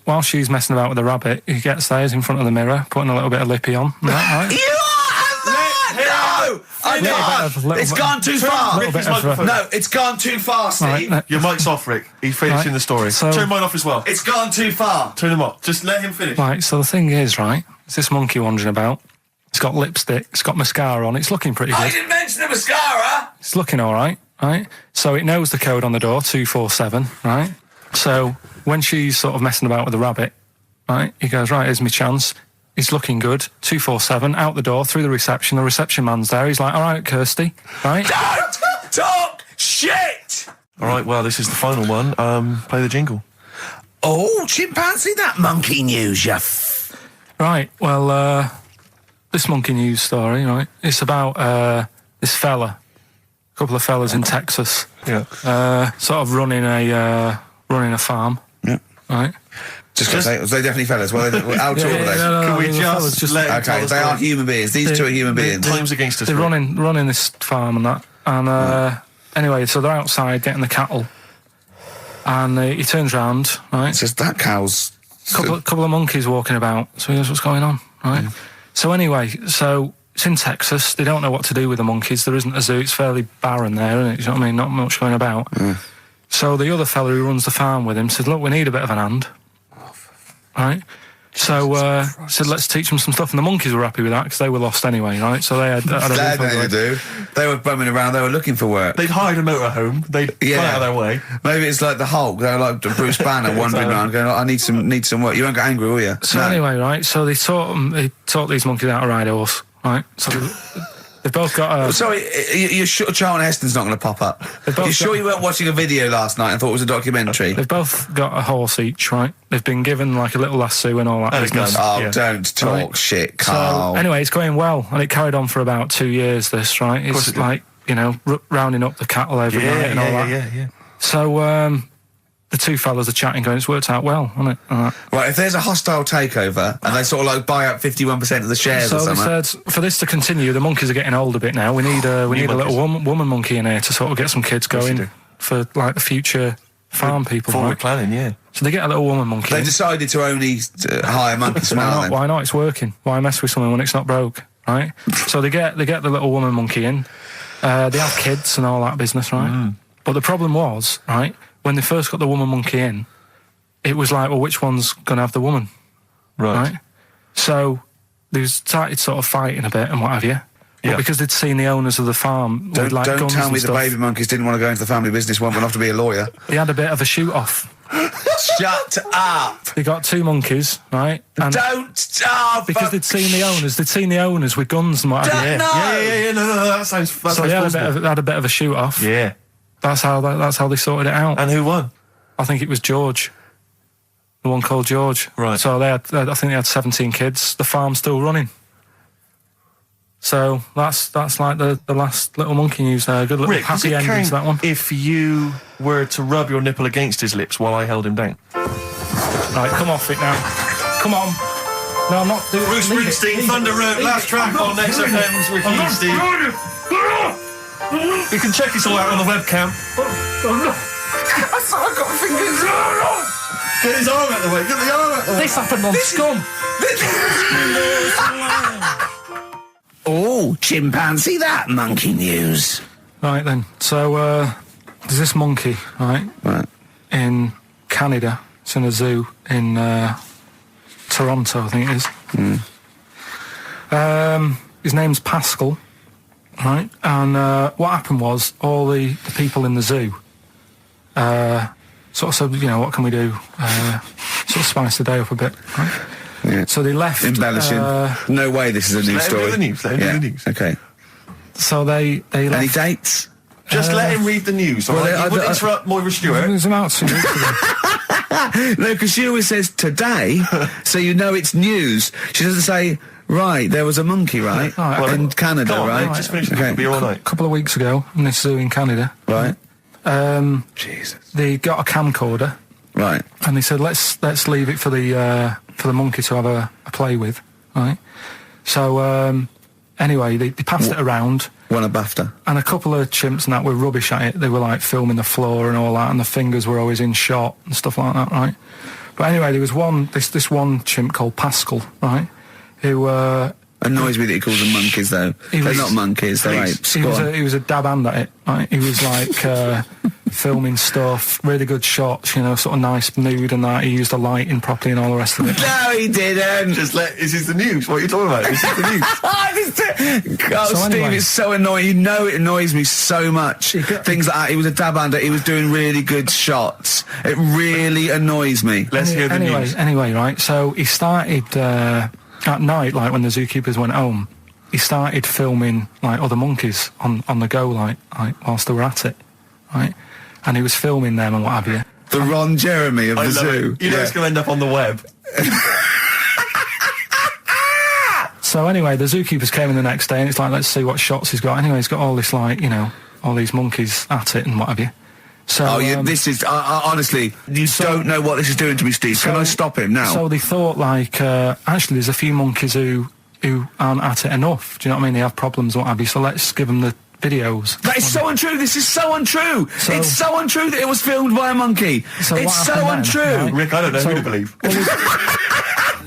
while she's messing about with the rabbit, he gets there, he's in front of the mirror, putting a little bit of lippy on. Right? You are! No! It's gone too far. No, it's gone too far, Steve. Right, your mic's off, Rick. He's finishing the story. So, turn mine off as well. It's gone too far. Turn him off. Just let him finish. Right, so the thing is, right, it's this monkey wandering about. It's got lipstick, it's got mascara on, it's looking pretty good. I didn't mention the mascara! It's looking all right, right? So it knows the code on the door, 247, right? So when she's sort of messing about with the rabbit, right, he goes, right, here's my chance. He's looking good. 247, out the door, through the reception man's there. He's like, all right, Kirsty, right? Don't talk shit! All right, well, this is the final one. Play the jingle. Oh, chimpanzee, that monkey news, Right, well, this monkey news story, right, it's about this fella, a couple of fellas in Texas, sort of running a farm, right? Just because they definitely fellas. Well, how tall are they? Can we just let them okay, they are human beings. These two are human beings. Time's against us. They're running this farm and that. And anyway, so they're outside getting the cattle. And he turns round, right? It says that cow's... Couple of monkeys walking about. So he goes, what's going on, right? So anyway, so it's in Texas. They don't know what to do with the monkeys. There isn't a zoo. It's fairly barren there, isn't it? You know what I mean? Not much going about. So the other fella who runs the farm with him said, look, we need a bit of an hand. Right, so said let's teach them some stuff, and the monkeys were happy with that because they were lost anyway, right? So they had a do. They were bumming around. They were looking for work. They'd hired a motorhome. They'd gone out of their way. Maybe it's like the Hulk. They're like Bruce Banner wandering around, going, I need some work. You won't get angry, will you? So anyway, right? So they taught these monkeys how to ride a horse, right? So they've both got. Sorry, you're sure Charlton Heston's not going to pop up? You're sure you weren't watching a video last night and thought it was a documentary? They've both got a horse each, right? They've been given like a little lasso and all that business. Don't talk shit, Carl. So anyway, it's going well, and it carried on for about 2 years. This, right? It's like rounding up the cattle every night and all that. Yeah. So the two fellas are chatting, going, it's worked out well, hasn't it? Right, if there's a hostile takeover and they sort of like buy up 51% of the shares or something. So they said, for this to continue, the monkeys are getting old a bit now. We need a little woman monkey in here to sort of get some kids going for like the future farm people. Forward planning, yeah. So they get a little woman monkey. They decided to only hire monkeys from now. Why not? It's working. Why mess with something when it's not broke, right? So they get the little woman monkey in. They have kids and all that business, right? But the problem was, right, when they first got the woman monkey in, it was like, well, which one's going to have the woman? Right? So they started sort of fighting a bit and what have you. But because they'd seen the owners of the farm with like guns and stuff. Don't tell me the baby monkeys didn't want to go into the family business, went off to be a lawyer. They had a bit of a shoot-off. Shut up! They got two monkeys, right? And because they'd seen the owners with guns and what have you. No, that sounds so they had a bit of a shoot-off. Yeah. That's how they sorted it out. And who won? I think it was George. The one called George. Right. So I think they had 17 kids. The farm's still running. So that's like the last little monkey news there. Good little happy ending to that one. If you were to rub your nipple against his lips while I held him down. Right, come off it now. Come on. No, I'm not doing it. Bruce Springsteen, Thunder Road, last track on XFM's with you, Steve. You can check this all out on the webcam. Oh no. I've got my fingers. Get his arm out of the way. Get the arm out of the way. This happened on Scum. Oh, chimpanzee that monkey news. Right then. So there's this monkey, right? Right. In Canada. It's in a zoo in Toronto, I think it is. His name's Pascal, right? And what happened was all the people in the zoo sort of said, you know, what can we do? Sort of spice the day up a bit, right? Yeah. So they left. Embellishing. No way this is a news story. Let him read the news. Let him read the news. Okay. So they left. Any dates? Just let him read the news. All right? You wouldn't interrupt Moira It Stewart. was about 2 weeks ago. No, because she always says today, so you know it's news. She doesn't say, right, there was a monkey, right? Right, in Canada, Come on, right? mate, just finish it. It'll be all A night. couple of weeks ago in this zoo in Canada. Right. Jesus. They got a camcorder. Right. And they said, let's leave it for the monkey to have a play with, right? So anyway, they passed it around, Won a BAFTA. and a couple of chimps and that were rubbish at it. They were like filming the floor and all that, and the fingers were always in shot and stuff like that, right? But anyway, there was this one chimp called Pascal, right? Who Annoys me that he calls them monkeys, though. They're was- not monkeys, they're apes. he Go was on. he was a dab hand at it, right? He was like filming stuff, really good shots, you know, sort of nice mood and that. He used the lighting properly and all the rest of it. No, he didn't. Just this is the news. What are you talking about? This is the news. Oh, So Steve, anyway. it's so annoying. You know it annoys me so much. Things like that. He was a dab hander. He was doing really good shots. It really annoys me. Let's hear the news. Anyway, right, so he started, at night, like when the zookeepers went home, he started filming, like, other monkeys on the go, like whilst they were at it, right? And he was filming them and what have you. The Ron Jeremy of I the love zoo. it. You know it's going to end up on the web. So anyway, the zookeepers came in the next day and it's like, let's see what shots he's got. Anyway, he's got all this, like, you know, all these monkeys at it and what have you. So, Oh, this is honestly, you don't know what this is doing to me, Steve. Can I stop him now? So they thought, like, actually, there's a few monkeys who aren't at it enough. Do you know what I mean? They have problems, what have you. So let's give them the videos. That is so untrue. This is so untrue. So- It's so untrue that it was filmed by a monkey. So it's what so happened then, untrue. right? Rick, I don't know who to believe.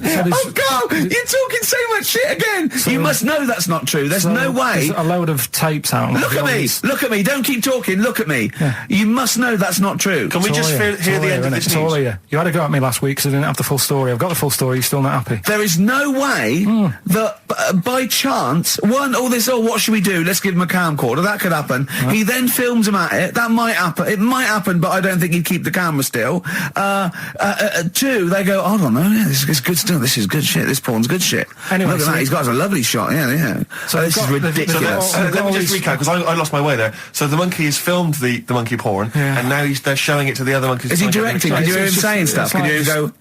Oh, God, you're talking so much shit again. You must know that's not true. There's no way. There's a load of tapes out. Look at me. Look at me. Don't keep talking. Look at me. Yeah. You must know that's not true. Can we just hear the end of this It's all news? here. You had a go at me last week because I didn't have the full story. I've got the full story. You're still not happy. There is no way that by chance, what should we do? Let's give him a camcorder. That could happen. He then films him at it. That might happen. It might happen, but I don't think he'd keep the camera still. Two, they go, I don't know, yeah, this is good stuff. This is good shit. This porn's good shit. Anyway, look at so that. He's got a lovely shot. Yeah. So this is they've got- ridiculous. So Let me just recap, because I lost my way there. So the monkey has filmed the monkey porn, Yeah. and now they're showing it to the other monkeys. Is he trying to get directing? them Can you hear him It's just- saying it's stuff? Can like you hear him go?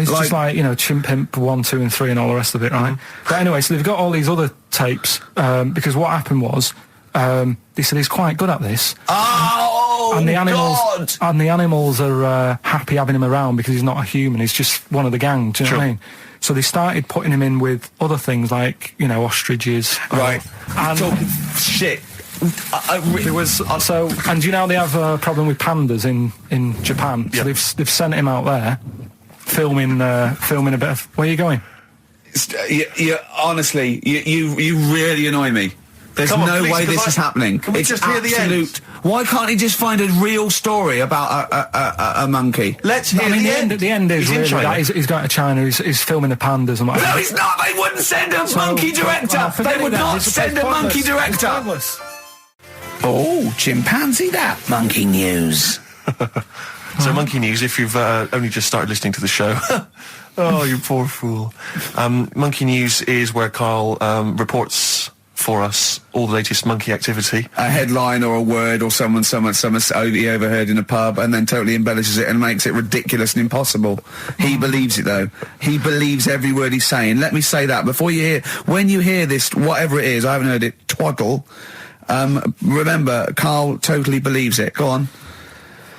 It's just like, you know, Chimp Pimp 1, 2 and 3 and all the rest of it, right? But anyway, so they've got all these other tapes, because what happened was, they said he's quite good at this. Oh, And the God! animals are happy having him around because he's not a human. He's just one of the gang. Do you know what I mean? So they started putting him in with other things like, you know, ostriches. Right. And Talking shit. there was and you know they have a problem with pandas in Japan. So Yeah. they've sent him out there filming a bit of. Where are you going? Honestly, you really annoy me. There's Come on, no please, way 'cause this is happening. Can we It's just hear the end? absolute. Why can't he just find a real story about a monkey? Let's hear I mean, the end. the end is He's in really China. that he's going to China. He's filming the pandas and what. No, it's not. They wouldn't send a monkey director. well, forget They would it then. not It's send a pointless. monkey It's director. pointless. Oh, chimpanzee that monkey news. So Monkey News, if you've only just started listening to the show. Oh, you poor fool. Monkey News is where Karl reports for us all the latest monkey activity. A headline or a word or someone he overheard in a pub and then totally embellishes it and makes it ridiculous and impossible. He believes it, though. He believes every word he's saying. Let me say that before when you hear this, whatever it is, I haven't heard it, twaddle, remember, Karl totally believes it. Go on.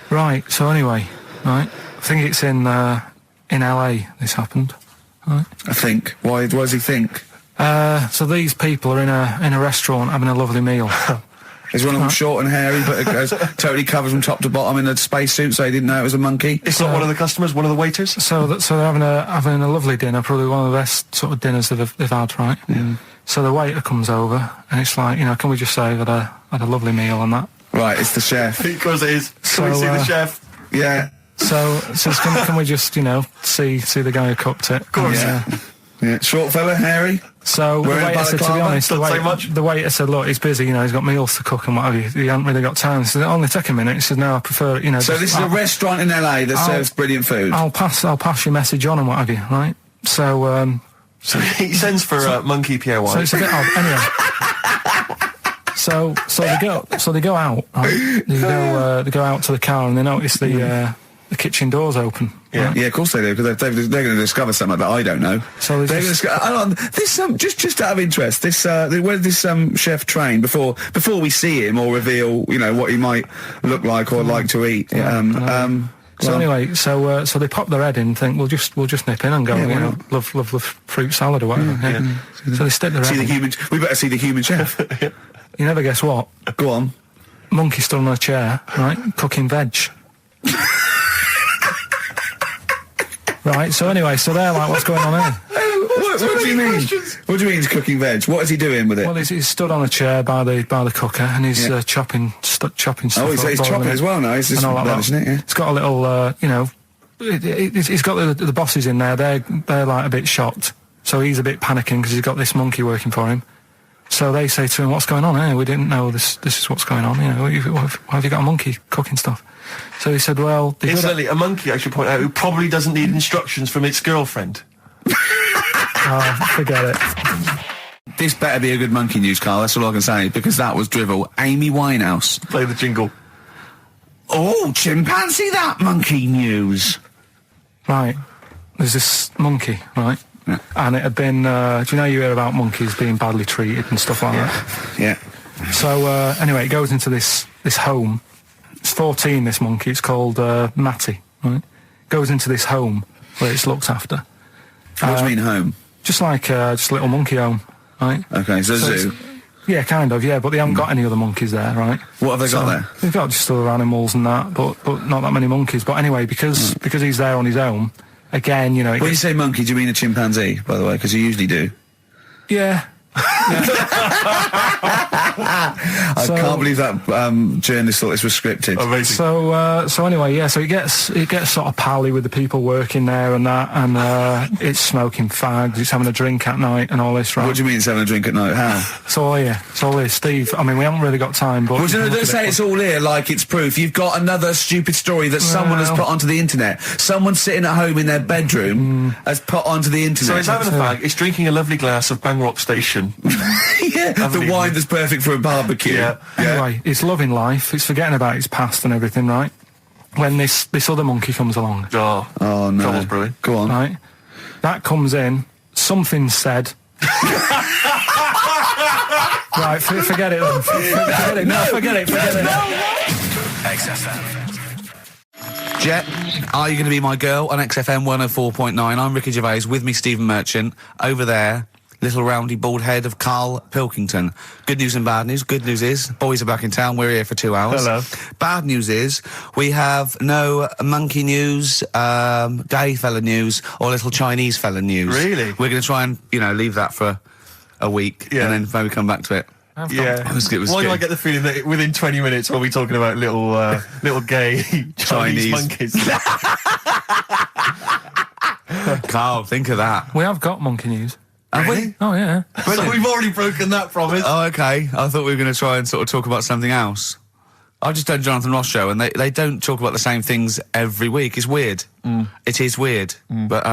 Right. So anyway, right. I think it's in LA. This happened. Right. I think. Why does he think? So these people are in a restaurant having a lovely meal, Is one of them short and hairy, but it goes totally covered from top to bottom in a spacesuit, so he didn't know it was a monkey? It's not one of the customers, one of the waiters? So they're having a lovely dinner, probably one of the best sort of dinners they've had, right? Yeah. So the waiter comes over, and it's like, can we just say I've had a lovely meal and that? Right, it's the chef. Because it is. Can we see the chef? Yeah. So can we just, see the guy who cooked it? Of course. Yeah. Short fella, hairy. So the waiter said, to be honest, the waiter said, look, he's busy, he's got meals to cook and what have you. He hasn't really got time. He said, only take a minute. He said, no, I prefer it, So this is a restaurant in LA that serves brilliant food. I'll pass your message on and what have you, right? So, so he sends for Monkey Pierre White. So it's a bit odd. Anyway. So they go out. Right? They go out to the car and they notice the kitchen door's open. Yeah, right? yeah, of course they do, because they're going to discover something that I don't know. So they're going to just out of interest, where did this chef train before we see him or reveal, what he might look like or like to eat? So anyway, so they pop their head in and think, we'll just nip in and go, love fruit salad or whatever. Yeah. So they stick their head in. We better see the human chef. You never guess what? Go on. Monkey stood on a chair, right, cooking veg. Right, so anyway, they're like, what's going on here? What do you mean? What do you mean he's cooking veg? What is he doing with it? Well, he's stood on a chair by the cooker and he's chopping stuff. Oh, he's chopping as well now. He's just relishing it. Yeah. It's got a little, he's got the bosses in there. They're like a bit shocked, so he's a bit panicking because he's got this monkey working for him. So they say to him, "What's going on here? We didn't know this is what's going on. Why have you got a monkey cooking stuff?" So he said, "Well, incidentally, a monkey, I should point out, who probably doesn't need instructions from its girlfriend." Oh, forget it. This better be a good monkey news, Carl. That's all I can say, because that was drivel. Amy Winehouse. Play the jingle. Oh, chimpanzee, that monkey news. Right. There's this monkey, right? Yeah. And it had been, do you hear about monkeys being badly treated and stuff like that? Yeah. So, anyway, it goes into this home. It's 14, this monkey. It's called, Matty, right? Goes into this home where it's looked after. What do you mean, home? Just like, just a little monkey home, right? Okay, so zoo. Yeah, kind of, yeah, but they haven't got any other monkeys there, right? What have they got there? They've got just other animals and that, but not that many monkeys. But anyway, because he's there on his own, again, When you say monkey, do you mean a chimpanzee, by the way? Because you usually do. Yeah. I can't believe that journalist thought this was scripted. Amazing. So anyway, yeah. So it gets sort of pally with the people working there and that, and it's smoking fags. It's having a drink at night and all this, right? What do you mean it's having a drink at night? How? It's all here, Steve. I mean, we haven't really got time, but well, don't say it's all here like it's proof. You've got another stupid story that someone has put onto the internet. Someone sitting at home in their bedroom has put onto the internet. So it's having a fag. It's drinking a lovely glass of Bang Rock Station. Yeah, the wine that's perfect for a barbecue. Yeah. Anyway, it's loving life. It's forgetting about its past and everything, right? When this other monkey comes along. Oh no. Trouble's brewing. Go on. Right? That comes in, something said. Right, forget it then. Forget it. No, forget it. XFM. Jet, are you going to be my girl on XFM 104.9? I'm Ricky Gervais, with me Stephen Merchant. Over there, little roundy bald head of Karl Pilkington. Good news and bad news. Good news is, boys are back in town. We're here for 2 hours. Hello. Bad news is, we have no monkey news, gay fella news, or little Chinese fella news. Really? We're going to try and, leave that for a week, and then maybe come back to it. Yeah. Why do I get the feeling that within 20 minutes we'll be talking about little gay Chinese monkeys? Carl, think of that. We have got monkey news. Have we? Oh, yeah. So we've already broken that promise. Oh, okay. I thought we were going to try and sort of talk about something else. I've just done Jonathan Ross show, and they don't talk about the same things every week. It's weird. It is weird. But,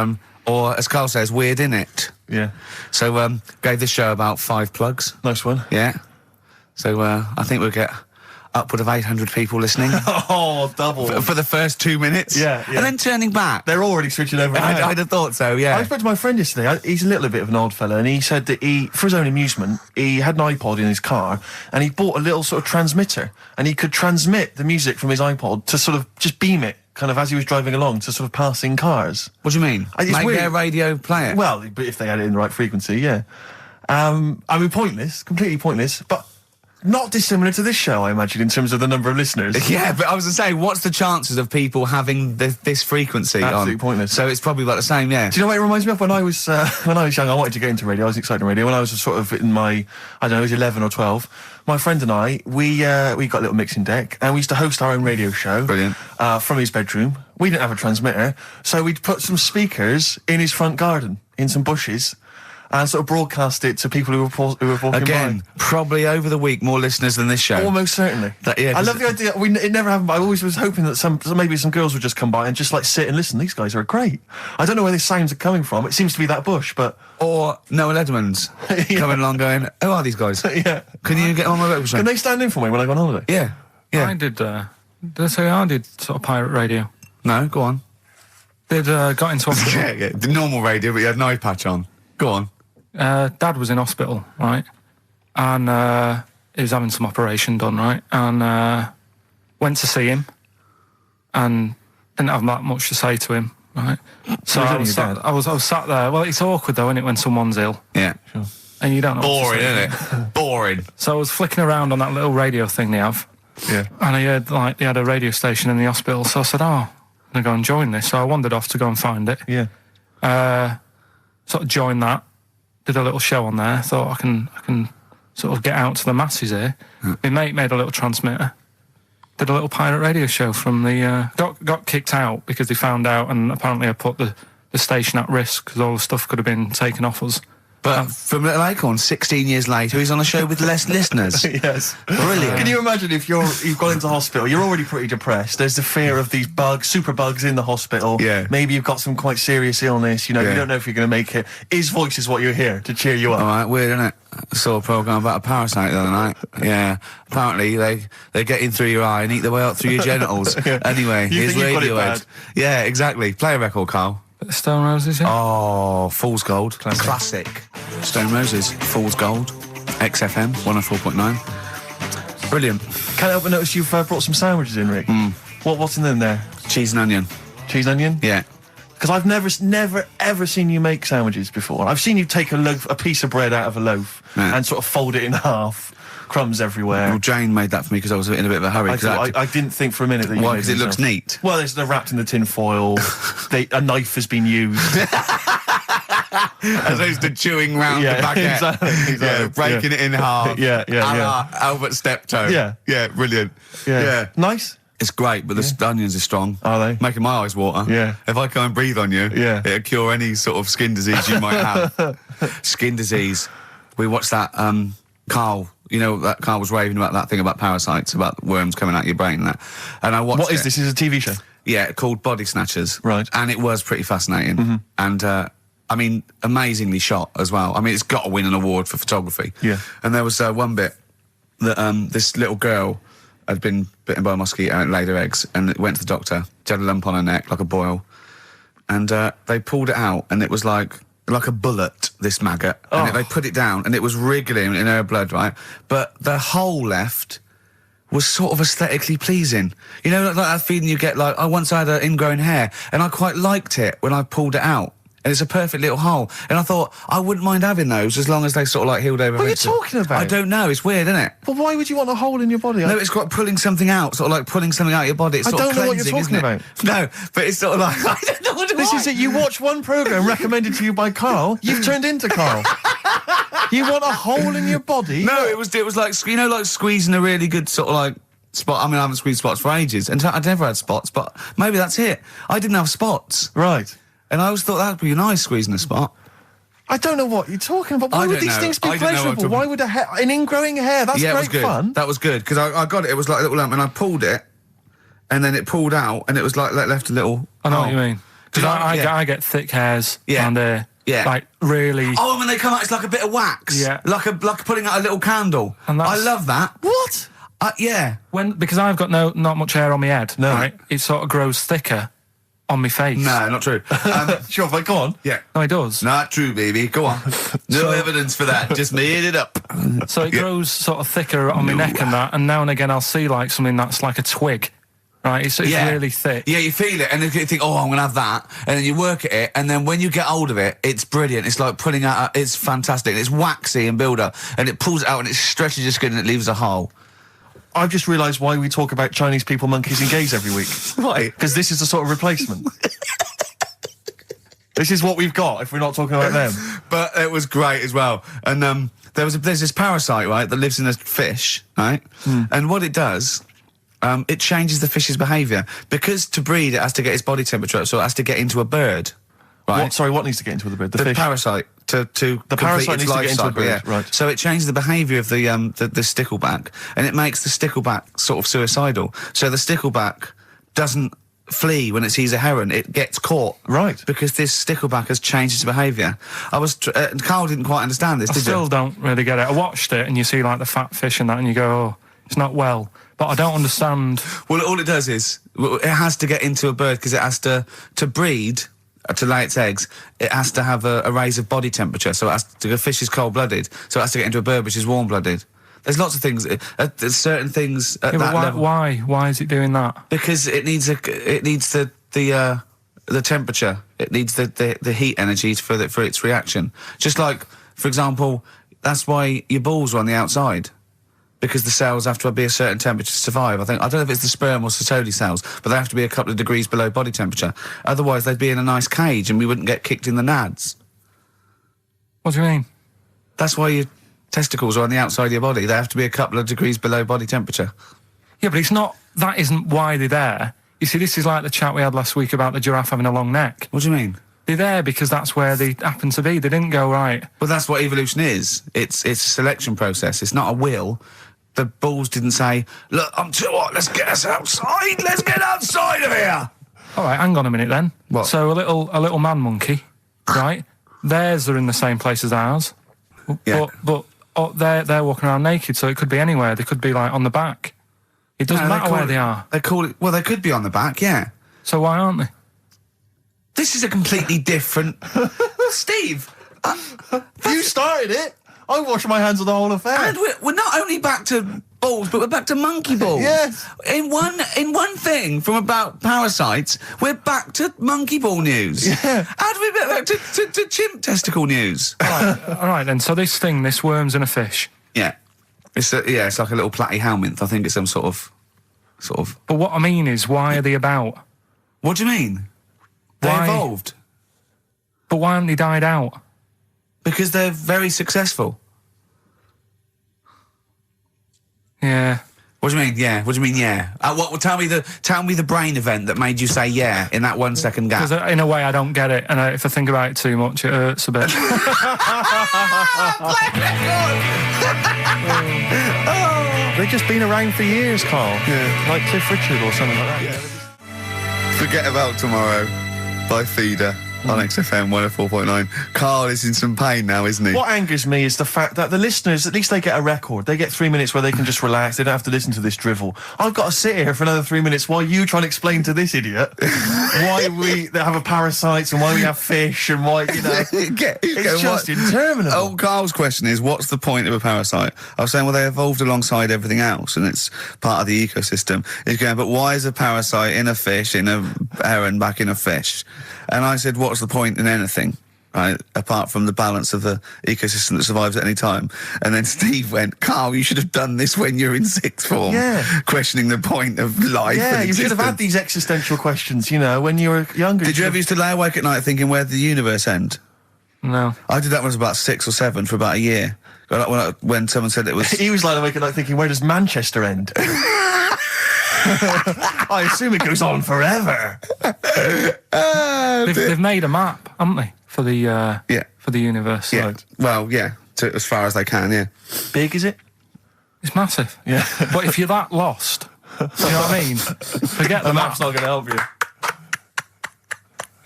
or as Carl says, weird innit? Yeah. So, gave this show about 5 plugs. Nice one. Yeah. So, I think we'll get upward of 800 people listening. Oh, double. For the first 2 minutes. Yeah. And then turning back. They're already switching over. I'd have thought so, yeah. I spoke to my friend yesterday. He's a little bit of an old fella, and he said that for his own amusement, he had an iPod in his car, and he bought a little sort of transmitter, and he could transmit the music from his iPod to sort of just beam it, kind of as he was driving along, to sort of passing cars. What do you mean? It's Make weird. their radio play it? Well, but if they had it in the right frequency, yeah. I mean, pointless, completely pointless, but not dissimilar to this show, I imagine, in terms of the number of listeners. Yeah, but I was going to say, what's the chances of people having this frequency Absolutely on? pointless. So it's probably like the same, yeah. Do you know what it reminds me of? When I was young, I wanted to get into radio. I was excited in radio. When I was sort of in my, I don't know, I was 11 or 12, my friend and I, we got a little mixing deck, and we used to host our own radio show. Brilliant. From his bedroom. We didn't have a transmitter, so we'd put some speakers in his front garden, in some bushes, and sort of broadcast it to people who were walking Again, by. probably over the week more listeners than this show. Almost certainly. I love the idea. It never happened, but I always was hoping that maybe some girls would just come by and just like sit and listen. These guys are great. I don't know where these sounds are coming from. It seems to be that bush, but... Or Noel Edmonds coming along going, who are these guys? Yeah. Can you get on my vocal show? Can they stand in for me when I go on holiday? Yeah. Yeah. I did I say I did sort of pirate radio? No, go on. Got into hospital. Yeah. The normal radio, but you had an eye patch on. Go on. Dad was in hospital, right? And he was having some operation done, right? And went to see him and didn't have that much to say to him, right? So I was sat there. Well, it's awkward though, isn't it, when someone's ill? Yeah. Sure. And you don't know. Boring, isn't it? Boring. So I was flicking around on that little radio thing they have. Yeah. And I heard like they had a radio station in the hospital, so I said, I'm gonna go and join this. So I wandered off to go and find it. Yeah. Sort of joined that. Did a little show on there. Thought I can sort of get out to the masses here. My mate made a little transmitter. Did a little pirate radio show from the... got kicked out because they found out, and apparently I put the station at risk because all the stuff could have been taken off us. But from Little Acorn, 16 years later, he's on a show with less listeners. Yes. Brilliant. Can you imagine if you've gone into hospital, you're already pretty depressed, there's the fear of these super bugs in the hospital. Yeah. Maybe you've got some quite serious illness, you know, Yeah. you don't know if you're going to make it. His voice is what you hear to cheer you up. All right, weird, isn't it? I saw a programme about a parasite the other night. Yeah. Apparently, they get in through your eye and eat their way up through your genitals. Yeah. Anyway, You here's think you've got it Radiohead. bad? Yeah, exactly. Play a record, Carl. Stone Roses, yeah? Oh, Fool's Gold. Classic. Stone Roses, Fool's Gold. XFM, 104.9. Brilliant. Can't help but notice you've brought some sandwiches in, Rick. What's in them there? Cheese and onion. Cheese and onion? Yeah. Because I've never, ever seen you make sandwiches before. I've seen you take a piece of bread out of a loaf and sort of fold it in half. Crumbs everywhere. Well, Jane made that for me because I was in a bit of a hurry. I didn't think for a minute that you Why? made Because it looks yourself. neat. Well, they're wrapped in the tin foil. A knife has been used. As opposed to chewing round the baguette. Exactly. Yeah, breaking it in half. Yeah. A la Albert Steptoe. Yeah. Yeah, brilliant. Yeah. Nice. It's great, but the onions are strong. Are they? Making my eyes water. Yeah. If I come and breathe on you, Yeah. it'll cure any sort of skin disease you might have. Skin disease. We watched that, Carl, you know, that Carl was raving about that thing about parasites, about worms coming out your brain and that. And I watched What is this? Is it a TV show? Yeah, called Body Snatchers. Right. And it was pretty fascinating. And, I mean, amazingly shot as well. I mean, it's got to win an award for photography. Yeah. And there was one bit that this little girl had been bitten by a mosquito and it laid her eggs, and it went to the doctor. She had a lump on her neck, like a boil. And they pulled it out, and it was like a bullet, this maggot. And they put it down, and it was wriggling in her blood, right? But the hole left was sort of aesthetically pleasing. You know, like that feeling you get, like, I once had an ingrown hair, and I quite liked it when I pulled it out. And it's a perfect little hole. And I thought, I wouldn't mind having those as long as they sort of like healed over. What are you talking about? I don't know, it's weird, isn't it? But why would you want a hole in your body? No, it's got pulling something out, sort of like pulling something out of your body. It's I sort don't of know what you're cleansing, talking isn't it? No, but it's sort of like, I don't know what This is it. You watch one programme recommended to you by Carl, you've turned into Carl. You want a hole in your body? No, it was like, you know, like squeezing a really good sort of like spot. I mean, I haven't squeezed spots for ages, and I'd never had spots, but maybe that's it. I didn't have spots. Right. And I always thought that'd be nice, squeezing a spot. I don't know what you're talking about. Why I would don't these know. things be I don't know what I'm pleasurable? talking- Why would an ingrowing hair? That's Yeah, it was great good. fun. That was good, because I got it. It was like a little lump, and I pulled it, and then it pulled out, and it was like left a little... I know what you mean. Because Yeah. I get thick hairs Yeah. and Yeah. like really... Oh, when they come out, it's like a bit of wax. Yeah. Like putting out a little candle. And I that's- love that. What? Yeah. Because I've got not much hair on my head, No. right? It sort of grows thicker on my face. No, not true. Sure, but go on. Yeah. No, it does. Not true, baby. Go on. No evidence for that. Just made it up. So it grows sort of thicker on my neck and that, and now and again I'll see like something that's like a twig, right? It's really thick. Yeah, you feel it, and you think, oh, I'm going to have that. And then you work at it, and then when you get hold of it, it's brilliant. It's like pulling out, it's fantastic. It's waxy and build up, and it pulls it out, and it stretches your skin, and it leaves a hole. I've just realised why we talk about Chinese people, monkeys and gays every week. Why? Because this is the sort of replacement. This is what we've got if we're not talking about them. But it was great as well. And there's this parasite, right, that lives in a fish, right? And what it does, it changes the fish's behaviour. Because to breed, it has to get its body temperature up, so it has to get into a bird, right? What needs to get into the bird? The fish? Parasite. To the parasite needs to get into a bird, yeah. right. So it changes the behaviour of the stickleback, and it makes the stickleback sort of suicidal. So the stickleback doesn't flee when it sees a heron, it gets caught. Right. Because this stickleback has changed its behaviour. Carl didn't quite understand this, I still don't really get it. I watched it, and you see, like, the fat fish and that, and you go, oh, it's not well. But I don't understand. Well, all it does is, it has to get into a bird, because it has to breed, to lay its eggs, it has to have a raise of body temperature. So it has to, a fish is cold-blooded, so it has to get into a bird which is warm-blooded. There's lots of things. There's certain things at that level. Why? Why is it doing that? Because it needs the temperature. It needs the heat energy for its reaction. Just like, for example, that's why your balls are on the outside, because the cells have to be a certain temperature to survive. I don't know if it's the sperm or Sertoli cells, but they have to be a couple of degrees below body temperature. Otherwise, they'd be in a nice cage and we wouldn't get kicked in the nads. What do you mean? That's why your testicles are on the outside of your body. They have to be a couple of degrees below body temperature. Yeah, but it's not. That isn't why they're there. You see, this is like the chat we had last week about the giraffe having a long neck. What do you mean? They're there because that's where they happen to be. They didn't go, right. Well, that's what evolution is. It's a selection process. It's not a will. The balls didn't say, look, I'm too hot, let's get us outside. Let's get outside of here. All right, hang on a minute then. What? So a little man monkey, right? Theirs are in the same place as ours. Yeah. But they're walking around naked, so it could be anywhere. They could be, like, on the back. It doesn't matter where they are. They call it... Well, they could be on the back, yeah. So why aren't they? This is a completely different... Steve! You started it! I wash my hands of the whole affair. And we're not only back to balls, but we're back to monkey balls. Yes. In one thing from about parasites, we're back to monkey ball news. Yeah. How do we get back to chimp testicle news? All right then. So this worm's in a fish. Yeah. It's like a little platyhelminth. I think it's some sort of. But what I mean is, why are they about? What do you mean? They Why? evolved. But why haven't they died out? Because they're very successful. Yeah. What do you mean? Yeah. What do you mean? Yeah. Tell me the brain event that made you say yeah in that 1 second gap. Because in a way I don't get it, and if I think about it too much, it hurts a bit. They've just been around for years, Carl. Yeah. Like Cliff Richard or something like that. Yeah. Forget About Tomorrow by Feeder on XFM 104.9. Carl is in some pain now, isn't he? What angers me is the fact that the listeners, at least they get a record. They get 3 minutes where they can just relax. They don't have to listen to this drivel. I've got to sit here for another 3 minutes while you try and explain to this idiot why they have a parasites and why we have fish and why, you know. It's just interminable. Oh, Carl's question is, what's the point of a parasite? I was saying, well, they evolved alongside everything else and it's part of the ecosystem. He's going, but why is a parasite in a fish, in a heron, back in a fish? And I said, what's the point in anything, right, apart from the balance of the ecosystem that survives at any time? And then Steve went, Carl, you should have done this when you're in sixth form. Yeah. Questioning the point of life. Yeah, and you should have had existence. these existential questions, you know, when you were younger. Did you ever used to lay awake at night thinking, where did the universe end? No. I did that when I was about 6 or 7 for about a year. When someone said it was... He was lying awake at night thinking, where does Manchester end? I assume it goes on forever. They've made a map, haven't they, for the for the universe? Yeah. Right. Well, yeah, as far as they can, yeah. Big, is it? It's massive. Yeah. But if you're that lost, you know what I mean? Forget the map's map. not going to help you.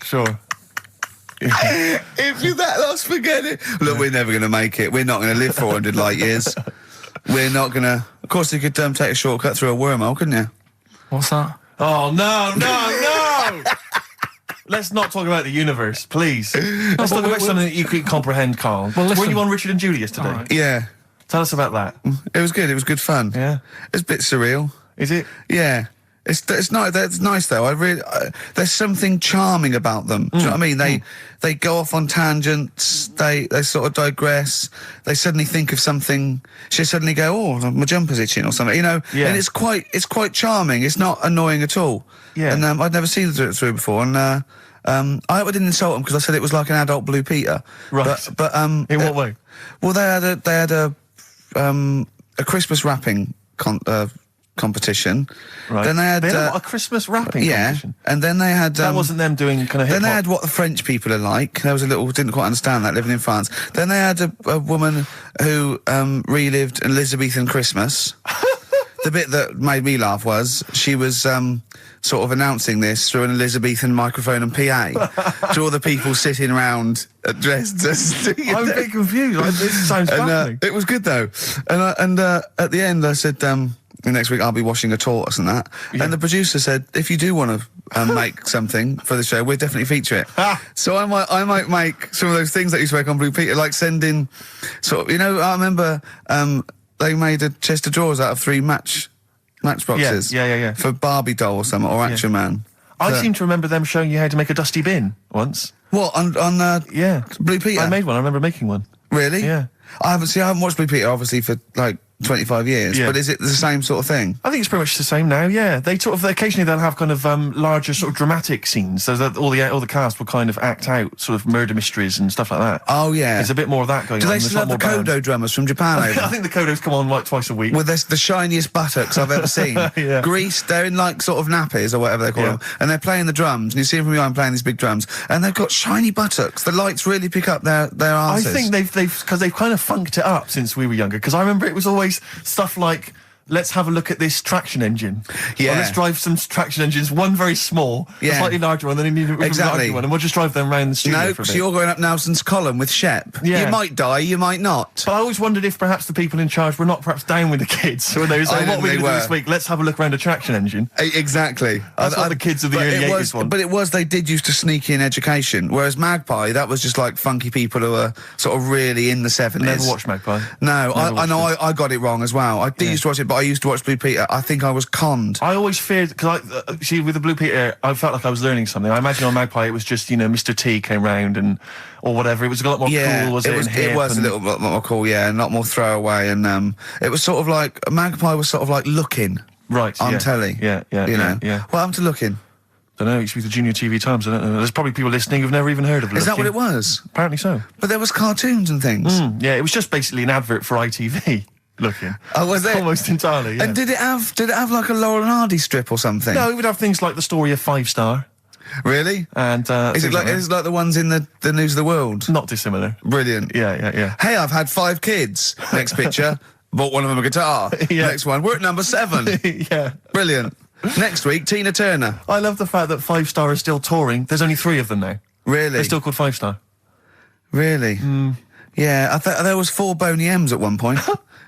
Sure. If you're that lost, forget it. Look, we're never going to make it. We're not going to live 400 light years. We're not going to... Of course, you could take a shortcut through a wormhole, couldn't you? What's that? Oh, no! Let's not talk about the universe, please. Let's talk about something that you could comprehend, Carl. Well, listen. Were you on Richard and Judy yesterday? All right. Yeah. Tell us about that. It was good. It was good fun. Yeah. It was a bit surreal. Is it? Yeah. It's nice though. There's something charming about them. Do you know what I mean? They go off on tangents. They sort of digress. They suddenly think of something. She suddenly go, oh, my jumper's itching or something. You know. Yeah. And it's quite charming. It's not annoying at all. Yeah. And I'd never seen them do it through before. And I hope I didn't insult them because I said it was like an adult Blue Peter. Right. But in what way? Well, they had a Christmas wrapping competition. Right. Then they had a Christmas wrapping competition. And then they had That wasn't them doing kind of hip-hop. Then they had what the French people are like. There was didn't quite understand that living in France. Then they had a woman who relived Elizabethan Christmas. The bit that made me laugh was she was sort of announcing this through an Elizabethan microphone and PA to all the people sitting around dressed as. I'm a bit confused. This sounds fascinating. It was good though, and at the end I said, next week I'll be washing a tortoise and that, and the producer said, if you do want to make something for the show, we'll definitely feature it. So I might make some of those things that you spoke on Blue Peter, like send in sort of, I remember they made a chest of drawers out of 3 matchboxes. Yeah. For Barbie doll or something, or Action Man. I seem to remember them showing you how to make a dusty bin once. What, on Blue Peter? I made one. I remember making one. Really? Yeah. I haven't watched Blue Peter obviously for like 25 years, but is it the same sort of thing? I think it's pretty much the same now, yeah. They occasionally they'll have kind of larger sort of dramatic scenes, so that all the cast will kind of act out sort of murder mysteries and stuff like that. Oh, yeah. There's a bit more of that going on. Do they still have the Kodo drummers from Japan over? I think the Kodos come on like twice a week. With the shiniest buttocks I've ever seen. Yeah. Greased, they're in like sort of nappies or whatever they call them, and they're playing the drums, and you see them from behind playing these big drums, and they've got shiny buttocks. The lights really pick up their arses. I think they've kind of funked it up since we were younger, because I remember it was always stuff like, let's have a look at this traction engine. Yeah. Or let's drive some traction engines, one very small, a slightly larger one, then you need a larger one, and we'll just drive them around the studio for a bit. So you're going up Nelson's column with Shep. Yeah. You might die, you might not. But I always wondered if perhaps the people in charge were not perhaps down with the kids. So when they were saying, what are we going to do this week? Let's have a look around a traction engine. Exactly. That's what the kids of the early 80s want. But they did used to sneak in education, whereas Magpie, that was just like funky people who were sort of really in the 70s. Never watched Magpie. No, I know I got it wrong as well. I did used to watch it, but I used to watch Blue Peter. I think I was conned. I always feared, because see, with the Blue Peter, I felt like I was learning something. I imagine on Magpie it was just, Mr. T came round or whatever. It was a lot more cool, was it? It was a little bit more cool, yeah, and a lot more throwaway. And it was sort of like, Magpie was sort of like Looking. Right, on telly. Yeah. What happened to Looking? I don't know, it used to be the Junior TV Times, I don't know. There's probably people listening who've never even heard of Looking. Is that what it was? Apparently so. But there was cartoons and things. Yeah, it was just basically an advert for ITV. Looking. Oh, was it? Almost entirely, yeah. And did it have like a Laurel and Hardy strip or something? No, it would have things like the story of 5 Star. Really? And is it like the ones in the News of the World? Not dissimilar. Brilliant. Yeah. Hey, I've had 5 kids. Next picture, bought one of them a guitar. Yeah. Next one, we're at number 7. Yeah. Brilliant. Next week, Tina Turner. I love the fact that 5 Star is still touring. There's only 3 of them now. Really? They're still called 5 Star. Really? Yeah, I thought there was 4 Boney M's at one point.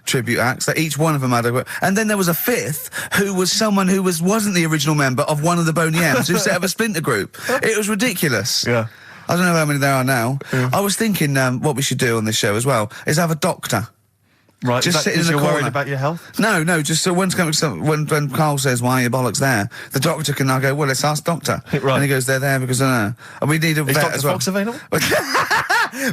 Tribute acts that each one of them had and then there was a 5th who was someone who wasn't the original member of one of the Boney M's who set up a splinter group. It was ridiculous. Yeah. I don't know how many there are now. Yeah. I was thinking what we should do on this show as well is have a doctor. Right, just sitting in the you're corner. worried about your health? No, just so when Carl says, why are your bollocks there? The doctor can now go, well, let's ask doctor. Right. And he goes, they're there because I don't know. And we need a vet Dr. as well. Fox available?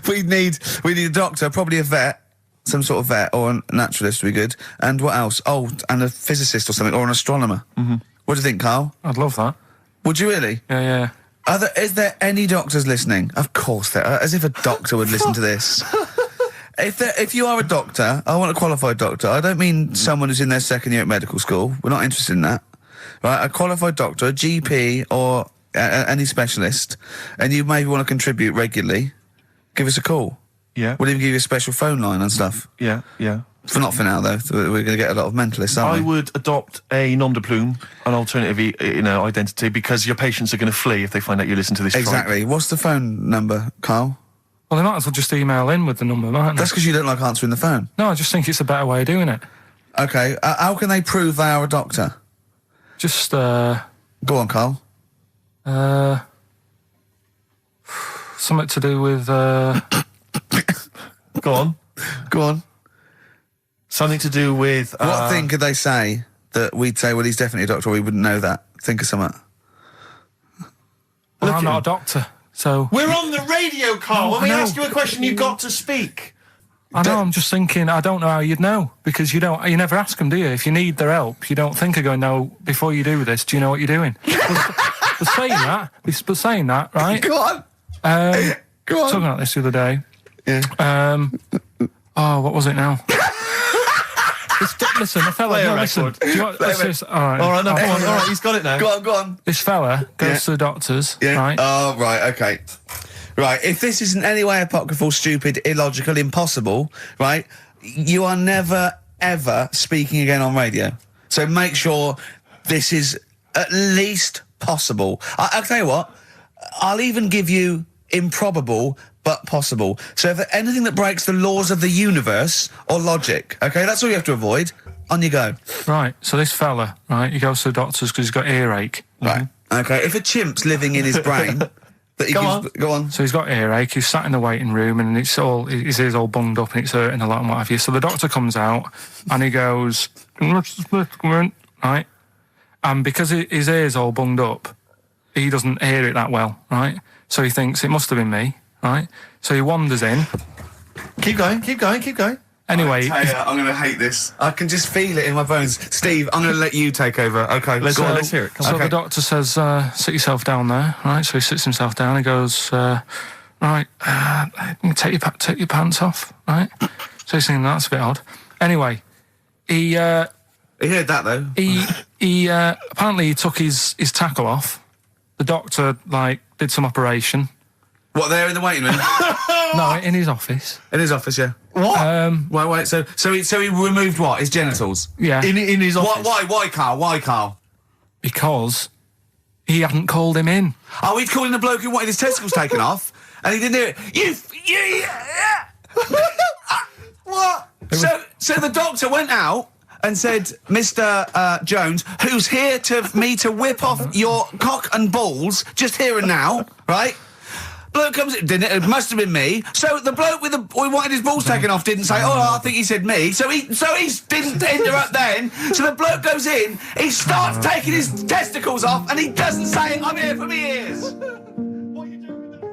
we need a doctor, probably a vet. Some sort of vet or a naturalist would be good. And what else? Oh, and a physicist or something, or an astronomer. Mm-hmm. What do you think, Carl? I'd love that. Would you really? Yeah. Is there any doctors listening? Of course there are. As if a doctor would listen to this. If you are a doctor, I want a qualified doctor. I don't mean someone who's in their 2nd year at medical school. We're not interested in that. Right? A qualified doctor, a GP, or any specialist, and you maybe want to contribute regularly, give us a call. Yeah. We'll even give you a special phone line and stuff. Yeah. Not for now, though. We're going to get a lot of mentalists, aren't we? I would adopt a nom de plume, an alternative, identity, because your patients are going to flee if they find out you listen to this. Exactly. Tribe. What's the phone number, Carl? Well, they might as well just email in with the number, mightn't they? That's because you don't like answering the phone. No, I just think it's a better way of doing it. Okay. How can they prove they are a doctor? Just, Go on, Carl. Something to do with, Go on. Go on. Something to do with... What thing could they say that we'd say, well, he's definitely a doctor, or we wouldn't know that? Think of something. Well, I'm not a doctor, so... We're on the radio, Carl. No, when we I know. ask you a question, you've got to speak. I know, I'm just thinking, I don't know how you'd know, because you never ask them, do you? If you need their help, you don't think of going, no, before you do this, do you know what you're doing? But saying that, right? Go on. Go on. Talking about this the other day. Yeah. What was it now? Listen, the fella... Play a No, listen. record. Do you want, let's just, all right. All right, no, come on. All right, he's got it now. Go on. This fella goes to the doctors, right? Oh, right, okay. Right, if this is in any way apocryphal, stupid, illogical, impossible, right, you are never, ever speaking again on radio. So make sure this is at least possible. I'll tell you what, I'll even give you improbable but possible. So if anything that breaks the laws of the universe or logic, okay, that's all you have to avoid. On you go. Right, so this fella, right, he goes to the doctors because he's got earache. Right, okay, if a chimp's living in his brain... that he go on. So he's got earache, he's sat in the waiting room and his ears all bunged up and it's hurting a lot and what have you. So the doctor comes out and he goes, right? And because his ear's all bunged up, he doesn't hear it that well, right? So he thinks it must have been me, right? So he wanders in. Keep going. Anyway, I'm going to hate this. I can just feel it in my bones. Steve, I'm going to let you take over. Okay, Let's hear it. Come so on. the doctor says, sit yourself down there, right? So he sits himself down. He goes, right, take your pants off, right? So he's thinking that's a bit odd. Anyway, he heard that though. He apparently he took his tackle off. The doctor did some operation. What, there in the waiting room? No, in his office. In his office, yeah. What? Wait. So he removed what? His genitals. Yeah. In his office. Why, Carl? Why, Carl? Because he hadn't called him in. Oh, he'd calling the bloke who wanted his testicles taken off, and he didn't do it. What? So the doctor went out and said, Mr. Jones, who's here to whip off your cock and balls just here and now, right? Bloke comes in, didn't it? It must have been me. So the bloke who wanted his balls taken off didn't say, I think he said me. So he didn't interrupt then. So the bloke goes in, he starts taking his testicles off, and he doesn't say, I'm here for me ears. What are you doing with that?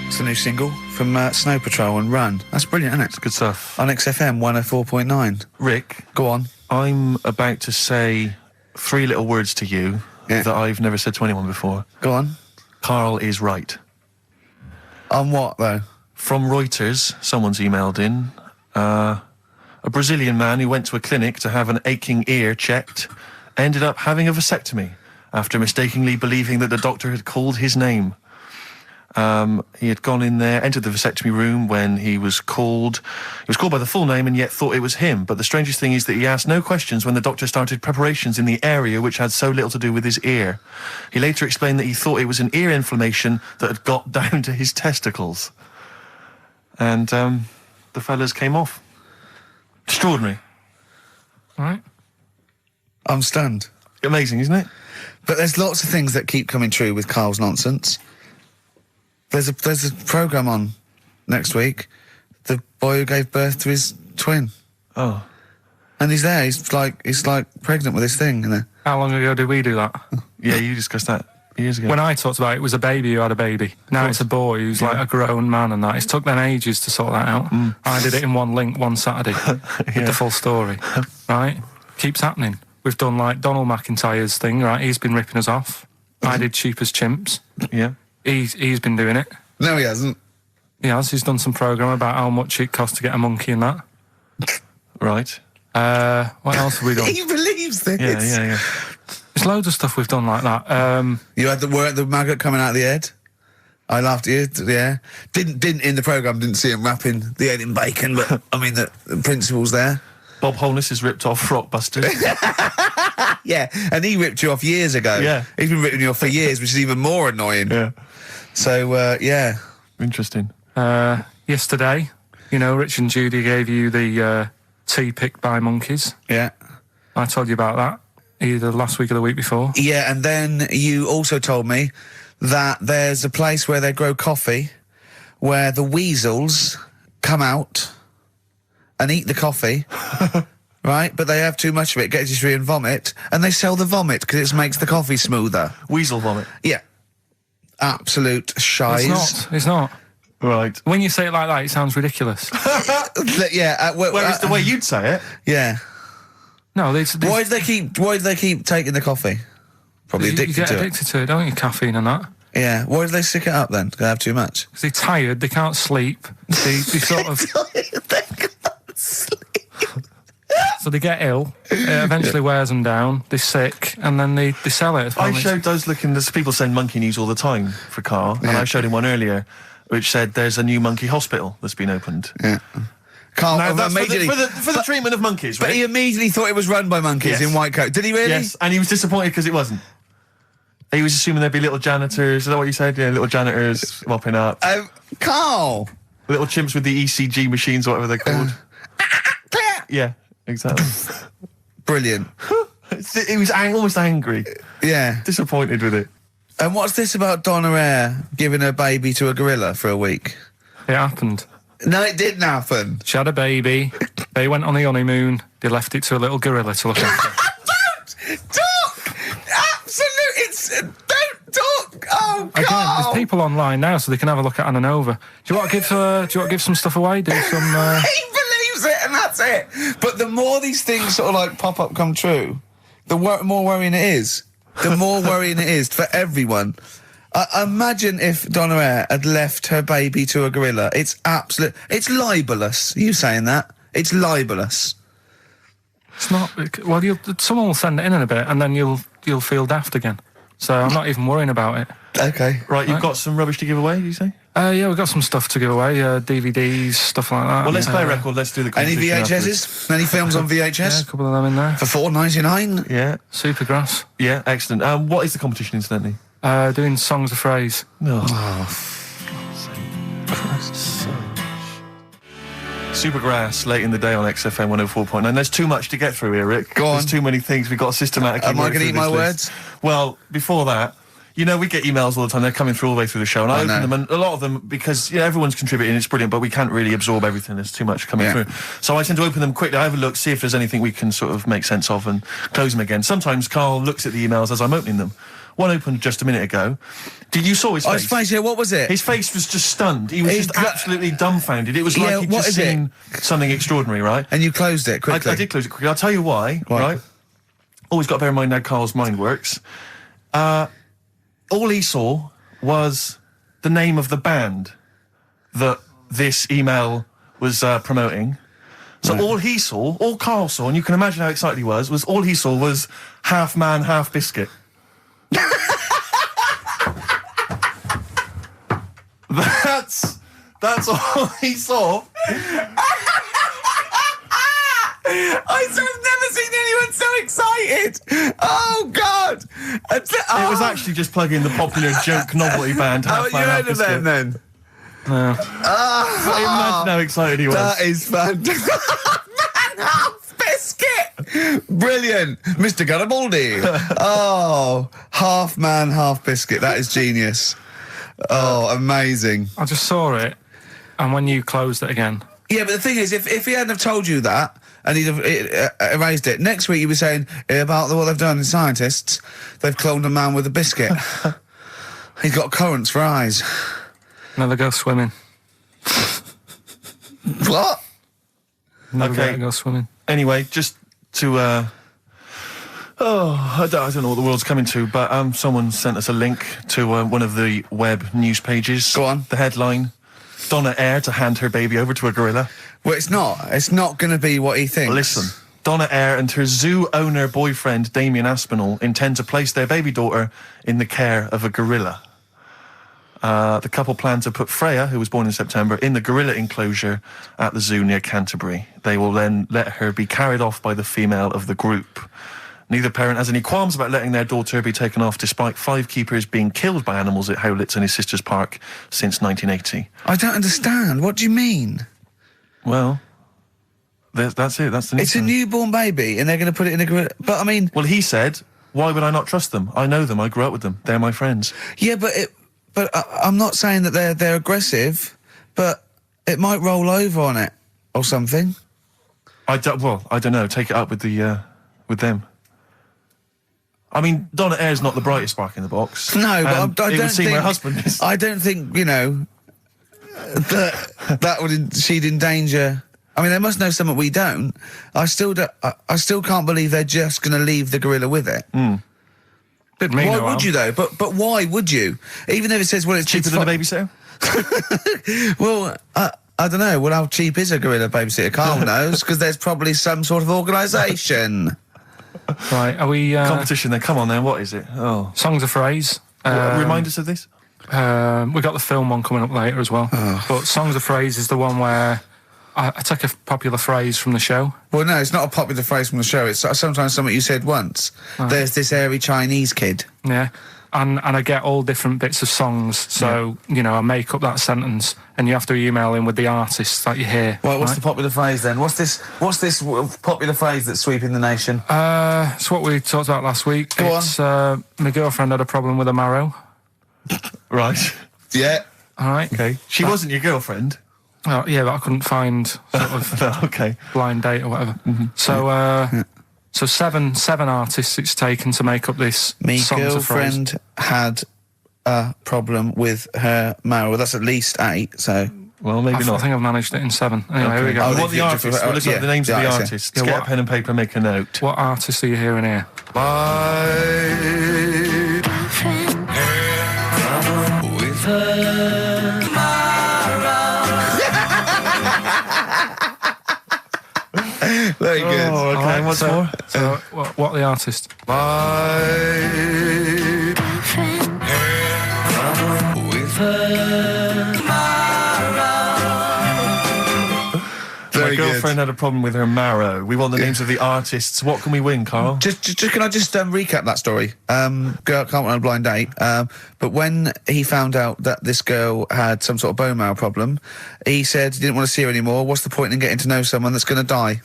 It's the new single from Snow Patrol and Run. That's brilliant, isn't it? It's good stuff. On XFM 104.9. Rick, Go on. I'm about to say 3 little words to you that I've never said to anyone before. Go on. Carl is right. On what, though? From Reuters, someone's emailed in. A Brazilian man who went to a clinic to have an aching ear checked ended up having a vasectomy after mistakenly believing that the doctor had called his name. He had gone in there, entered the vasectomy room when he was called. He was called by the full name and yet thought it was him. But the strangest thing is that he asked no questions when the doctor started preparations in the area which had so little to do with his ear. He later explained that he thought it was an ear inflammation that had got down to his testicles. And the fellas came off. Extraordinary. Right? I'm stunned. Amazing, isn't it? But there's lots of things that keep coming true with Carl's nonsense. There's a programme on next week. The boy who gave birth to his twin. Oh. And he's there. He's like pregnant with this thing. You know? How long ago did we do that? Yeah, you discussed that years ago. When I talked about it, it was a baby who had a baby. Now it's a boy who's like a grown man and that. It's took them ages to sort that out. I did it in one link one Saturday with the full story. Right? Keeps happening. We've done like Donald McIntyre's thing, right? He's been ripping us off. I did Cheap as Chimps. Yeah. He's been doing it. No, he hasn't. He has. He's done some programme about how much it costs to get a monkey and that. Right. What else have we done? He believes this. Yeah. There's loads of stuff we've done like that. You had the maggot coming out of the head. I laughed at you. Yeah. Didn't in the programme. Didn't see him wrapping the head in bacon, but I mean the principle's there. Bob Holness is ripped off Rockbusters. Yeah, and he ripped you off years ago. Yeah. He's been ripping you off for years, which is even more annoying. Yeah. So, yeah. Interesting. Yesterday, Rich and Judy gave you the tea picked by monkeys. Yeah. I told you about that either last week or the week before. Yeah, and then you also told me that there's a place where they grow coffee where the weasels come out and eat the coffee right? But they have too much of it, get dysentery and vomit, and they sell the vomit because it makes the coffee smoother. Weasel vomit. Yeah. Absolute shies. It's not. Right. When you say it like that, it sounds ridiculous. Yeah. Whereas the way you'd say it. Yeah. No, Why do they keep taking the coffee? Probably you addicted get to addicted to it, don't you? Caffeine and that. Yeah. Why do they stick it up then? They have too much. Because they're tired, they can't sleep. They sort of. They can't sleep. So they get ill. It eventually wears them down. They're sick, and then they sell it. I showed those there's people send monkey news all the time for Karl, and I showed him one earlier, which said there's a new monkey hospital that's been opened. Yeah. Karl, Now, that's immediately, for the treatment of monkeys, right? but he immediately thought it was run by monkeys in white coat. Did he really? Yes, and he was disappointed because it wasn't. He was assuming there'd be little janitors. Is that what you said? Yeah, little janitors mopping up. Carl! Little chimps with the ECG machines, or whatever they're called. Yeah, exactly. Brilliant. He was almost angry. Yeah. Disappointed with it. And what's this about Donna Eyre giving her baby to a gorilla for a week? It happened. No, it didn't happen. She had a baby. They went on the honeymoon. They left it to a little gorilla to look after. Don't talk! Don't talk! Oh, God! Again, there's people online now, so they can have a look at Anna Nova. Do you want to give some stuff away? Do some. He believes it, and that's it. But the more these things sort of like pop up, come true, the more worrying it is. The more worrying it is for everyone. Imagine if Donna Eyre had left her baby to a gorilla. It's libelous. You saying that? It's libelous. It's not. Well, someone will send it in a bit, and then you'll feel daft again. So I'm not even worrying about it. Okay. Right, you've got some rubbish to give away, did you say? Yeah, we've got some stuff to give away, DVDs, stuff like that. Well, let's play a record, let's do the Any competition VHSs? Any films on VHS? Yeah, a couple of them in there. For $4.99? Yeah. Supergrass. Yeah, excellent. What is the competition, incidentally? Doing songs of phrase. No. Supergrass, late in the day on XFM 104.9. There's too much to get through here, Rick. Go on. There's too many things. We've got to systematically. Am I going to eat my words? Well, before that, you know, we get emails all the time. They're coming through all the way through the show, and I open them, and a lot of them, because everyone's contributing, it's brilliant, but we can't really absorb everything. There's too much coming through. So I tend to open them quickly. I have a look, see if there's anything we can sort of make sense of, and close them again. Sometimes Karl looks at the emails as I'm opening them. One opened just a minute ago. You saw his face? Oh, his face, yeah, what was it? His face was just stunned. He was just absolutely dumbfounded. It was like he'd just seen something extraordinary, right? And you closed it quickly. I did close it quickly. I'll tell you why, right? Always got to bear in mind how Karl's mind works. All he saw was the name of the band that this email was promoting. So all Karl saw, and you can imagine how excited he was all he saw was Half Man, Half Biscuit. That's all he saw. I've never seen anyone so excited. Oh, God. It was actually just plugging the popular joke novelty band. Have you heard of them, then? No. Imagine how excited he was. That is fantastic. Man, half biscuit. Brilliant. Mr. Garibaldi. Oh, half man, half biscuit. That is genius. Oh, amazing. I just saw it, and when you closed it again. Yeah, but the thing is, if he hadn't have told you that, and he'd have erased it, next week he was saying about what they've done in scientists, they've cloned a man with a biscuit. He's got currants for eyes. Never go swimming. What? Never go swimming. Anyway, just to I don't know what the world's coming to, but someone sent us a link to one of the web news pages. Go on. The headline: Donna Eyre to hand her baby over to a gorilla. Well, it's not. It's not going to be what he thinks. Listen, Donna Eyre and her zoo owner boyfriend Damien Aspinall intend to place their baby daughter in the care of a gorilla. The couple plan to put Freya, who was born in September, in the gorilla enclosure at the zoo near Canterbury. They will then let her be carried off by the female of the group. Neither parent has any qualms about letting their daughter be taken off, despite 5 keepers being killed by animals at Howlett's and his sister's park since 1980. I don't understand. What do you mean? Well, that's it. That's the news. It's a newborn baby, and they're going to put it in a gorilla. But I mean, well, he said, "Why would I not trust them? I know them. I grew up with them. They're my friends." Yeah, but I'm not saying that they're aggressive, but it might roll over on it or something. I don't know. Take it up with them. I mean, Donna Ayre's not the brightest spark in the box. No, but I it don't would seem think her husband is. I don't think she'd endanger. I mean, they must know something we don't. I still can't believe they're just going to leave the gorilla with it. Why would you though? But why would you? Even if it says, well, it's Cheaper than a babysitter? Well, I don't know. Well, how cheap is a gorilla babysitter? Carl knows, because there's probably some sort of organisation. Right, are we... Competition then, come on then, what is it? Oh. Songs of Phrase. Remind us of this? We've got the film one coming up later as well. But Songs of Phrase is the one where I take a popular phrase from the show. Well, no, it's not a popular phrase from the show. It's sometimes something you said once. There's this airy Chinese kid. Yeah. And I get all different bits of songs, so, I make up that sentence, and you have to email in with the artists that you hear. Well, what's the popular phrase then? What's this popular phrase that's sweeping the nation? It's what we talked about last week. Go on. My girlfriend had a problem with a marrow. Right. Yeah. All right. Okay. She wasn't your girlfriend? Oh, yeah, but I couldn't find sort of okay. blind date or whatever. So seven artists it's taken to make up this Me Songs of Phrase. girlfriend had a problem with her marrow. Well, that's at least 8, so... Well, maybe not. I think I've managed it in 7. Anyway, here we go. Oh, What the artists? We'll look at the names of the artists. Yeah, Get what- a pen and paper and make a note. What artists are you hearing here? With her Very good. Oh, okay. Alright, What's so- more? So, what the artist? with her Very My girlfriend had a problem with her marrow. We want the names of the artists. What can we win, Carl? Just can I just recap that story? Girl can't went on a blind date. But when he found out that this girl had some sort of bone marrow problem, he said he didn't want to see her anymore. What's the point in getting to know someone that's going to die?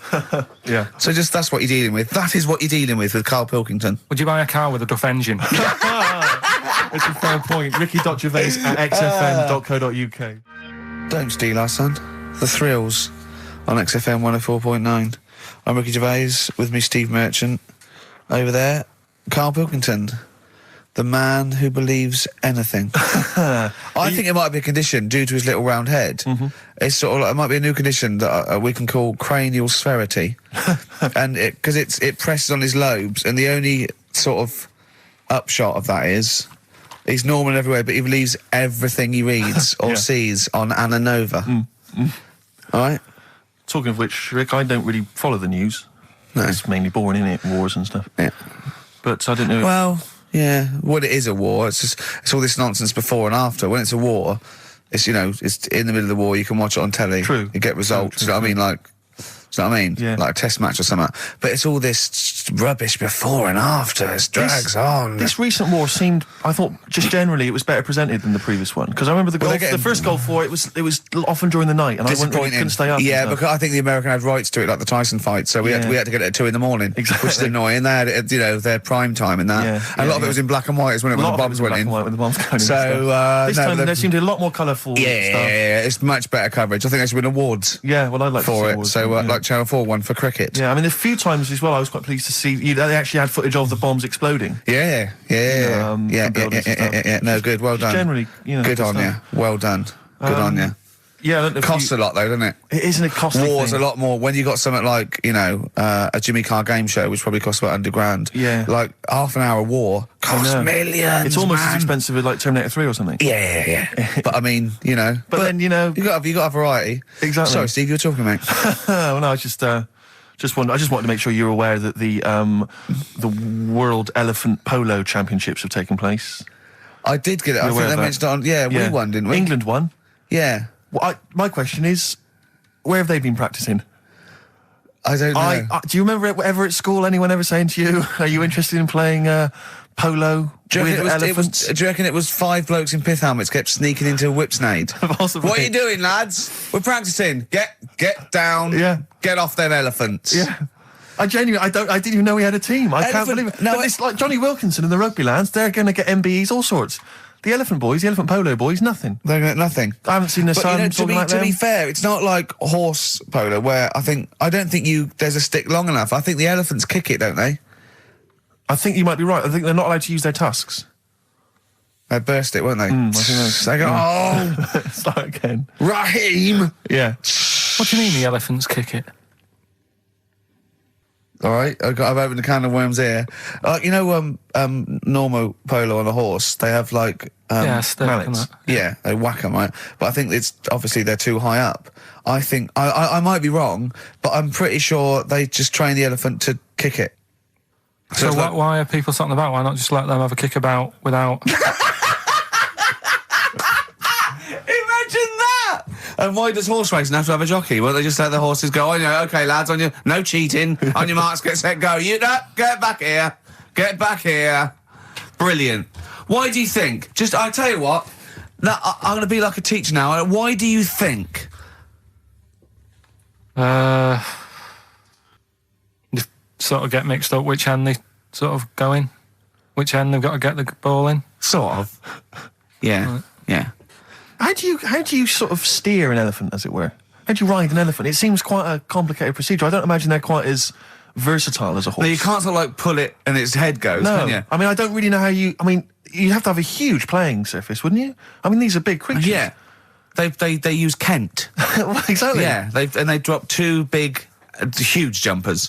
Yeah. So that's what you're dealing with. That is what you're dealing with Karl Pilkington. Would you buy a car with a Duff engine? It's a fair point. Ricky Gervais at xfm.co.uk. Don't steal our son. The Thrills on XFM 104.9. I'm Ricky Gervais, with me Steve Merchant. Over there, Karl Pilkington, the man who believes anything. I think it might be a condition due to his little round head. It's sort of like, it might be a new condition that we can call cranial sphericity. And because it presses on his lobes, and the only sort of upshot of that is he's normal everywhere, but he believes everything he reads or sees on Anna Nova. All right? Talking of which, Rick, I don't really follow the news. No. It's mainly boring, isn't it? Wars and stuff. Yeah. But I didn't know... Well, yeah. Well, it is a war. It's all this nonsense before and after. When it's a war, it's, it's in the middle of the war, you can watch it on telly. True. You get results. True, You know what I mean? Like, do you know what I mean? Yeah. Like a test match or something. But it's all this rubbish before and after. It drags on. This recent war seemed, I thought, just generally, it was better presented than the previous one. Because I remember the first Gulf War, it was often during the night, and I couldn't stay up. Yeah, because I think the American had rights to it, like the Tyson fight, so we had to get it at 2 in the morning, Exactly. which is annoying. They had it, their prime time in that. Yeah, and a lot of it was in black and white, when the bombs went in. When the bombs going in. So this time there seemed to be a lot more colourful stuff. Yeah, it's much better coverage. I think they should win awards. Yeah, well, I'd like to see for it. awards, So, yeah. like Channel 4 won for cricket. Yeah, I mean, a few times as well, I was quite pleased to see they actually had footage of the bombs exploding. Yeah. No, good. Well done. Generally, good on you. Well done. Good on you. Yeah, I don't know if Costs a lot though, doesn't it? It isn't a costly War's thing. a lot more. When you got something like a Jimmy Carr game show, which probably costs about £100. Yeah. Like half an hour of war costs millions. It's almost man. as expensive as like Terminator 3 or something. Yeah. But I mean, But then you got a variety. Exactly. Sorry, Steve, you were talking, mate. Well, no, I just wanted to make sure you're aware that the World Elephant Polo Championships have taken place. I did get it. I think they mentioned it on. Yeah, we won, didn't we? England won. Yeah. Well, my question is, where have they been practicing? I don't know. Do you remember ever at school anyone ever saying to you, "Are you interested in playing polo with elephants?" Do you reckon it was 5 blokes in pith helmets kept sneaking into a whipsnade? Possibly. What are you doing, lads? We're practicing. Get down. Yeah. Get off them elephants. Yeah. I didn't even know we had a team. I can't believe it. No, But it's like Johnny Wilkinson and the rugby lads, they're going to get MBEs, all sorts. The elephant boys, the elephant polo boys, nothing. They got nothing. I haven't seen the But sun you know, talking like to be them. fair, it's not like horse polo where I don't think there's a stick long enough. I think the elephants kick it, don't they? I think you might be right. I think they're not allowed to use their tusks. They burst it, won't they? I think They go, oh, Start again. Raheem! Yeah. What do you mean the elephants kick it? All right, I've opened a can of worms here. You know, normal polo on a horse, they have like... yeah, stick and mallets. that. Yeah, they whack them, right? But I think it's obviously they're too high up. I think I might be wrong, but I'm pretty sure they just train the elephant to kick it. So it's like- why are people talking about? Why not just let them have a kick about without... Imagine that! And why does horse racing have to have a jockey? Well, they just let the horses go, oh, yeah, okay, lads, on your... No cheating. On your marks, get set, go. You know, get back here. Get back here. Brilliant. Why do you think... I tell you what, I'm going to be like a teacher now. Why do you think... You sort of get mixed up which end they sort of go in, which end they've got to get the ball in. Sort of. Yeah, Right. yeah. How do you sort of steer an elephant, as it were? How do you ride an elephant? It seems quite a complicated procedure. I don't imagine they're quite as versatile as a horse. No, you can't sort of like pull it and its head goes, can you? I mean, I don't really know how you... I mean, you'd have to have a huge playing surface, wouldn't you? I mean, these are big creatures. Yeah. They use Kent. Well, exactly. Yeah, they drop two big, huge jumpers.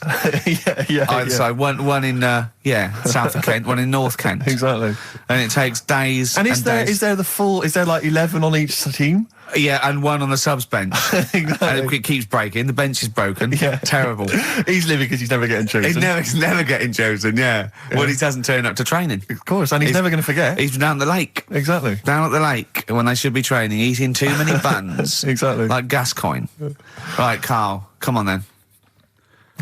yeah. Either side, one in south of Kent, one in North Kent. Exactly. And it takes days. And is there like 11 on each team? Yeah, and one on the subs bench. Exactly. And it keeps breaking. The bench is broken. Yeah. Terrible. He's living because he's never getting chosen. He's never getting chosen. Yeah. Well, he doesn't turn up to training. Of course, and he's never going to forget. He's down the lake. Exactly. Down at the lake when they should be training, eating too many buns. Exactly. Like Gascoigne. Right, Carl, come on then.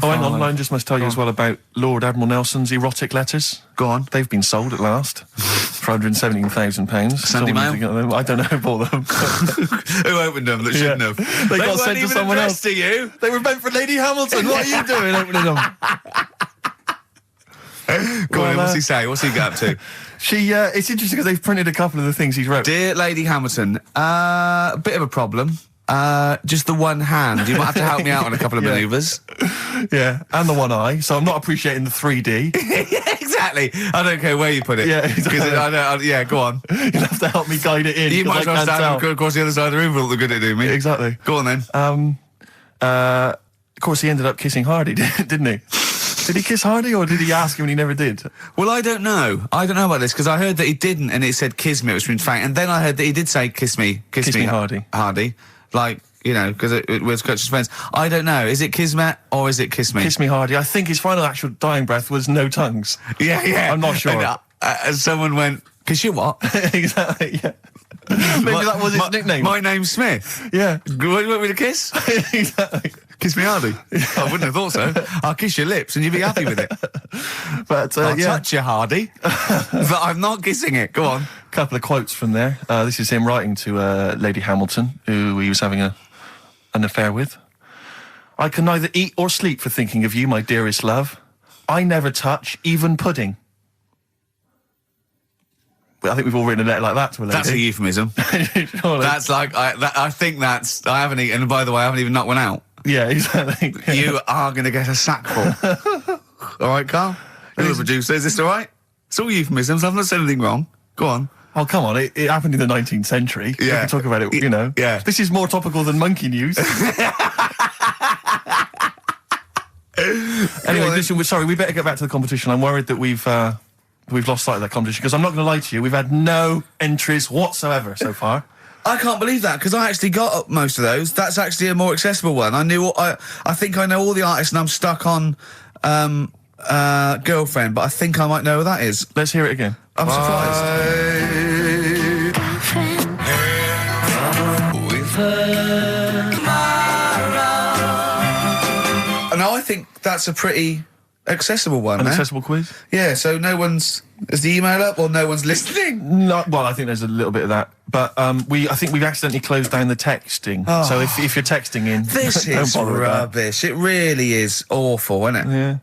Oh, hang on, I just must tell you as well about Lord Admiral Nelson's erotic letters. Go on. They've been sold at last for £117,000. Sunday Mail? I don't know who bought them. Who opened them that shouldn't have? They got weren't sent to even someone addressed else. to you. They were meant for Lady Hamilton. What are you doing opening them? Go on, what's he say? What's he get up to? It's interesting because they've printed a couple of the things he's wrote. Dear Lady Hamilton, a bit of a problem. Just the one hand. You might have to help me out on a couple of manoeuvres. Yeah, and the one eye. So I'm not appreciating the 3D. Yeah, exactly. I don't care where you put it. Yeah, exactly. 'Cause yeah, go on. You'll have to help me guide it in. You 'cause might I as well can't stand tell. across the other side of the room for all the good it do me. Exactly. Go on then. Of course, he ended up kissing Hardy, didn't he? Did he kiss Hardy, or did he ask him and he never did? Well, I don't know. I don't know about this because I heard that he didn't, and it said kiss me, which means fact. And then I heard that he did say kiss me, Hardy. Hardy, like because it was Coach's friends. I don't know. Is it kismet or is it kiss me? Kiss me, Hardy. I think his final actual dying breath was no tongues. Yeah. I'm not sure. And someone went, kiss you what? Exactly. Yeah. Maybe that was his nickname. My name's Smith. Yeah. You want me to kiss? Exactly. Kiss me Hardy. I wouldn't have thought so. I'll kiss your lips and you'd be happy with it. But I'll touch you, Hardy. But I'm not kissing it. Go on. A couple of quotes from there. This is him writing to Lady Hamilton, who he was having an affair with. I can neither eat or sleep for thinking of you, my dearest love. I never touch even pudding. Well, I think we've all written a letter like that to a lady. That's a euphemism. Surely. That's like, I think that's, I haven't eaten, and by the way, I haven't even knocked one out. Yeah, exactly. You are going to get a sackful. All right, Carl? You're the producer. Is this all right? It's all euphemisms. I've not said anything wrong. Go on. Oh, come on. It happened in the 19th century. We Yeah. can talk about it, you know. Yeah. This is more topical than monkey news. Anyway, listen, we better get back to the competition. I'm worried that we've lost sight of that competition, because I'm not going to lie to you, we've had no entries whatsoever so far. I can't believe that, because I actually got up most of those. That's actually a more accessible one. I think I know all the artists, and I'm stuck on Girlfriend, but I think I might know who that is. Let's hear it again. I'm surprised. Now I think that's a pretty accessible one. An eh? accessible quiz? Yeah, so no one's... Is the email up or no one's listening? No, well, I think there's a little bit of that. But I think we've accidentally closed down the texting. Oh. So if you're texting in... This don't is bother with that. rubbish. It really is awful, isn't it? Yeah.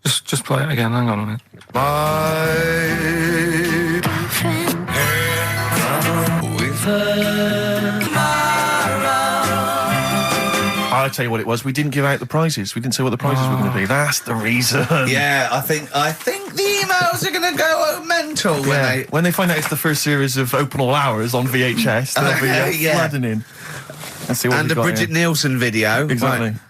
Just play it again. Hang on a minute. tell you what it was. We didn't give out the prizes. We didn't say what the prizes were going to be. That's the reason. Yeah, I think the emails are going to go mental When they find out it's the first series of Open All Hours on VHS, they'll be flooding in. Let's see what and we've a got Bridget here. Nielsen video. Exactly. Right.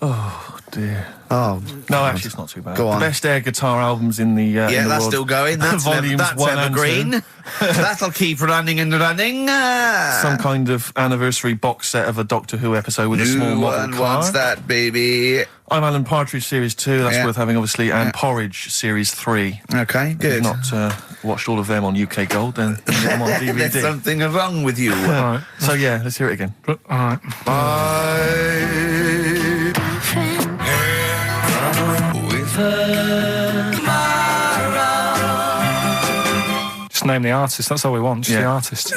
Oh, dear. Oh, No, actually, it's not too bad. Go on. The best air guitar albums in the in the that's world. still going. That's Volumes that's 1 and evergreen. 2. That'll keep running and running. Some kind of anniversary box set of a Doctor Who episode with a small New model one car. wants that, baby. I'm Alan Partridge Series 2, that's Yeah. worth having, obviously, and Yeah. Porridge Series 3. Okay, If good. you've not watched all of them on UK Gold, then you get them on There's DVD. something wrong with you. Right. So, yeah, let's hear it again. All right. With her. Just name the artist. That's all we want. Just the Yeah. artist.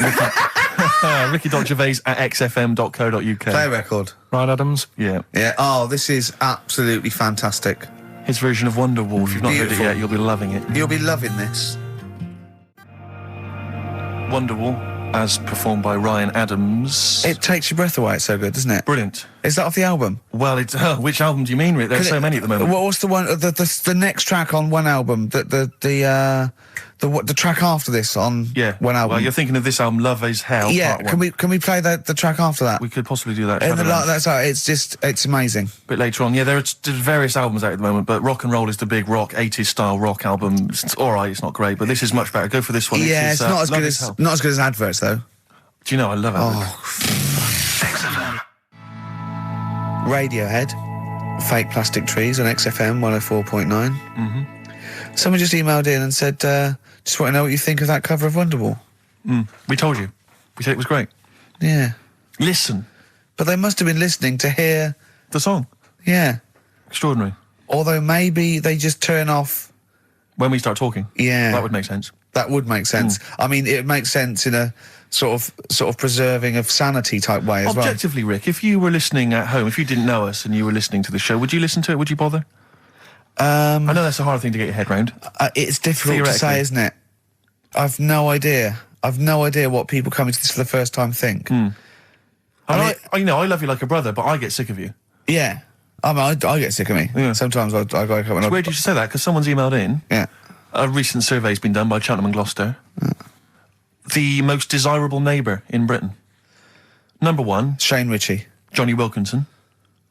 Ricky Gervais at xfm.co.uk. Play record. Right, Adams? Yeah. Yeah. Oh, this is absolutely fantastic. His version of Wonderwall. If you've not heard it Beautiful. yet, you'll be loving it. You'll be loving this. Wonderwall, as performed by Ryan Adams. It takes your breath away. It's so good, doesn't it? Brilliant. Is that off the album? Well, it's which album do you mean, Rick? There are so many at the moment. What was the one? The next track on one album? The track after this on Yeah. one album? Well, you're thinking of this album, Love Is Hell. yeah. Part 1. Can we play the track after that? We could possibly do that. And Shadowlands. that's how it's amazing. A bit later on. Yeah, there's various albums out at the moment, but Rock and Roll is the big rock, 80s style rock album. It's all right, it's not great, but this is much better. Go for this one. Yeah, it's not as Love good Is as Hell. not as good as adverts though. Do you know, I love it. Oh. Radiohead, Fake Plastic Trees on XFM 104.9. Mm-hmm. Someone just emailed in and said, just want to know what you think of that cover of Wonderwall. We told you. We said it was great. Yeah. Listen, But they must have been listening to hear, the song. yeah. Extraordinary. Although maybe they just turn off, When we start talking. Yeah. That would make sense. that would make sense. I mean, it makes sense in a sort of preserving of sanity type way as well. Objectively, Rick, if you were listening at home, if you didn't know us and you were listening to the show, would you listen to it? Would you bother? I know that's a hard thing to get your head round. It's difficult to say, Theoretically. isn't it? I've no idea. I've no idea what people coming to this for the first time think. I love you like a brother, but I get sick of you. Yeah. I mean, I get sick of me. Yeah. Sometimes I go up and It's weird you should say that, because someone's emailed in. Yeah. A recent survey's been done by Cheltenham and Gloucester. The most desirable neighbour in Britain. Number 1, Shane Ritchie. Johnny Wilkinson.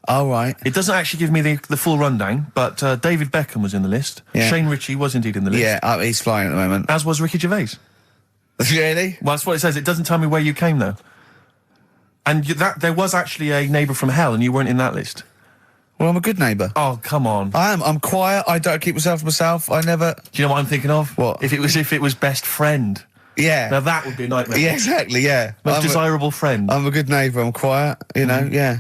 Oh, right. It doesn't actually give me the full rundown, but David Beckham was in the list. Yeah. Shane Ritchie was indeed in the list. Yeah, he's flying at the moment. As was Ricky Gervais. Really? Well, that's what it says. It doesn't tell me where you came, though. And there was actually a neighbour from hell, and you weren't in that list. Well, I'm a good neighbour. Oh, come on. I am. I'm quiet. I don't keep myself to myself. I never... Do you know what I'm thinking of? What? If it was best friend. Yeah. Now that would be a nightmare. Yeah, exactly, yeah. Most I'm desirable friend. I'm a good neighbour. I'm quiet, you know, yeah.